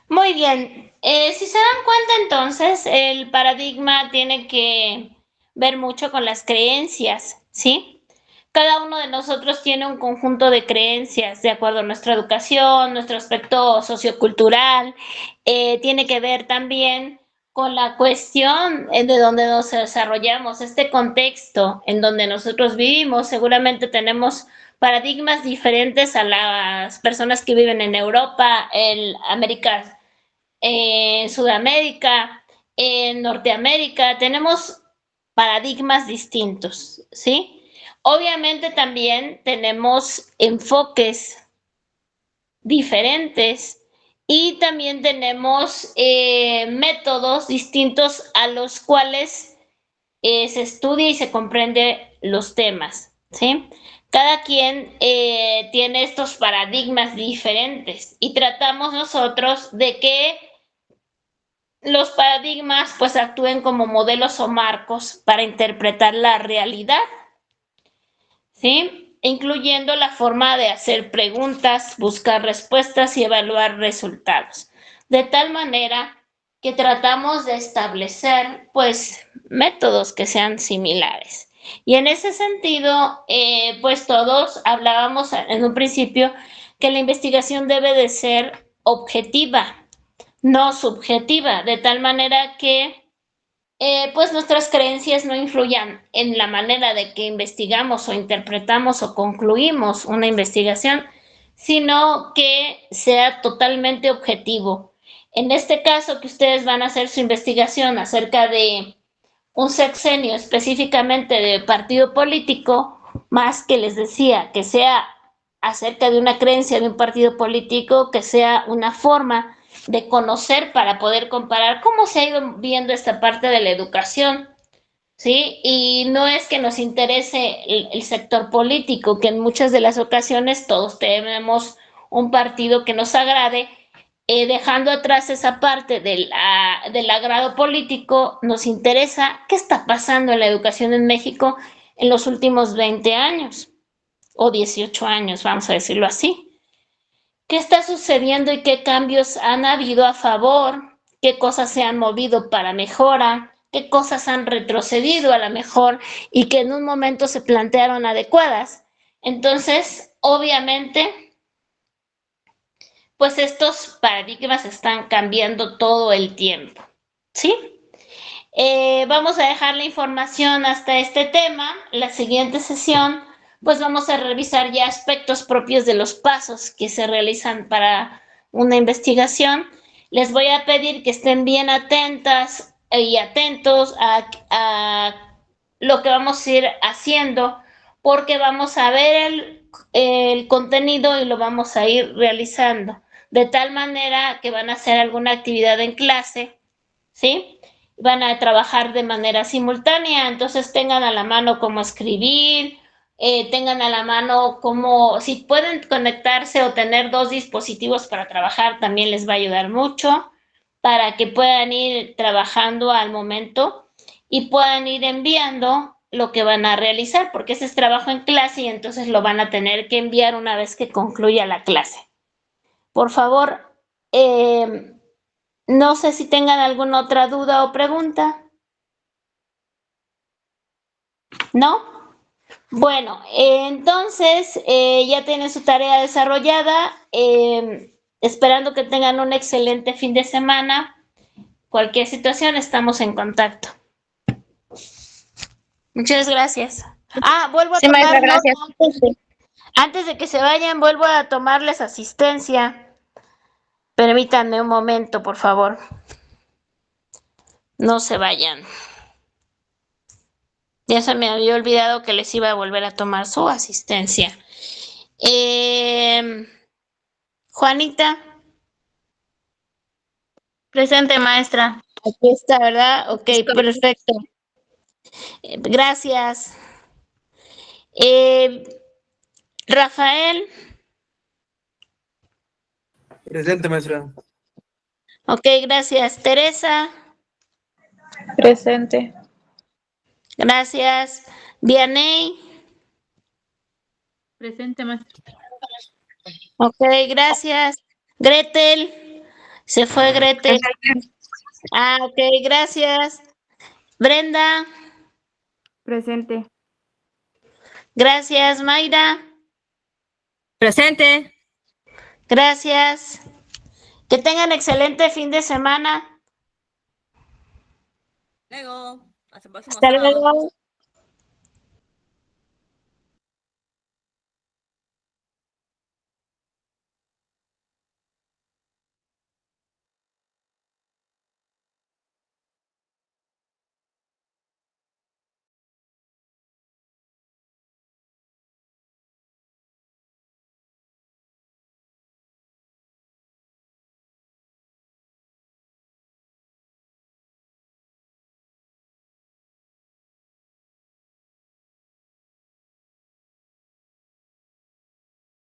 Muy bien. Si se dan cuenta, entonces, el paradigma tiene que ver mucho con las creencias, ¿sí? Cada uno de nosotros tiene un conjunto de creencias de acuerdo a nuestra educación, nuestro aspecto sociocultural. Tiene que ver también con la cuestión de donde nos desarrollamos, este contexto en donde nosotros vivimos. Seguramente tenemos paradigmas diferentes a las personas que viven en Europa, en América, en Sudamérica, en Norteamérica. Tenemos paradigmas distintos, ¿sí? Obviamente también tenemos enfoques diferentes y también tenemos métodos distintos a los cuales se estudia y se comprende los temas, ¿sí? Cada quien tiene estos paradigmas diferentes y tratamos nosotros de que los paradigmas pues actúen como modelos o marcos para interpretar la realidad, ¿sí? Incluyendo la forma de hacer preguntas, buscar respuestas y evaluar resultados. De tal manera que tratamos de establecer, pues, métodos que sean similares. Y en ese sentido, pues todos hablábamos en un principio que la investigación debe de ser objetiva, no subjetiva, de tal manera que pues nuestras creencias no influyan en la manera de que investigamos o interpretamos o concluimos una investigación, sino que sea totalmente objetivo. En este caso, que ustedes van a hacer su investigación acerca de un sexenio específicamente de partido político, más que les decía, que sea acerca de una creencia de un partido político, que sea una forma de conocer para poder comparar cómo se ha ido viendo esta parte de la educación, ¿sí? Y no es que nos interese el sector político, que en muchas de las ocasiones todos tenemos un partido que nos agrade, dejando atrás esa parte del agrado político, nos interesa qué está pasando en la educación en México en los últimos 20 años o 18 años, vamos a decirlo así. qué está sucediendo y qué cambios han habido a favor, qué cosas se han movido para mejora, qué cosas han retrocedido a la mejor y que en un momento se plantearon adecuadas. Entonces, obviamente, pues estos paradigmas están cambiando todo el tiempo, ¿sí? Vamos a dejar la información hasta este tema. La siguiente sesión, pues vamos a revisar ya aspectos propios de los pasos que se realizan para una investigación. Les voy a pedir que estén bien atentas y atentos a lo que vamos a ir haciendo, porque vamos a ver el contenido y lo vamos a ir realizando, de tal manera que van a hacer alguna actividad en clase, ¿sí? Van a trabajar de manera simultánea, entonces tengan a la mano cómo escribir, tengan a la mano cómo, si pueden conectarse o tener 2 dispositivos para trabajar, también les va a ayudar mucho para que puedan ir trabajando al momento y puedan ir enviando lo que van a realizar, porque ese es trabajo en clase y entonces lo van a tener que enviar una vez que concluya la clase. Por favor, no sé si tengan alguna otra duda o pregunta. ¿No? Bueno, entonces ya tienen su tarea desarrollada, esperando que tengan un excelente fin de semana. Cualquier situación, estamos en contacto. Muchas gracias. Vuelvo a Sí, maestra, tomar gracias. nota antes de que se vayan, vuelvo a tomarles asistencia. Permítanme un momento, por favor. No se vayan. Ya se me había olvidado que les iba a volver a tomar su asistencia. Juanita. Presente, maestra. Aquí está, ¿verdad? Ok, perfecto. Gracias. Rafael. Presente, maestra. Ok, gracias. Teresa. Presente. Gracias. Vianey. Presente, maestra. Ok, gracias. Gretel. Se fue Gretel. Ok, gracias. Brenda. Presente. Gracias. Mayra. Presente. Gracias. Que tengan excelente fin de semana. Luego. Hasta el próximo Hasta sábado. luego.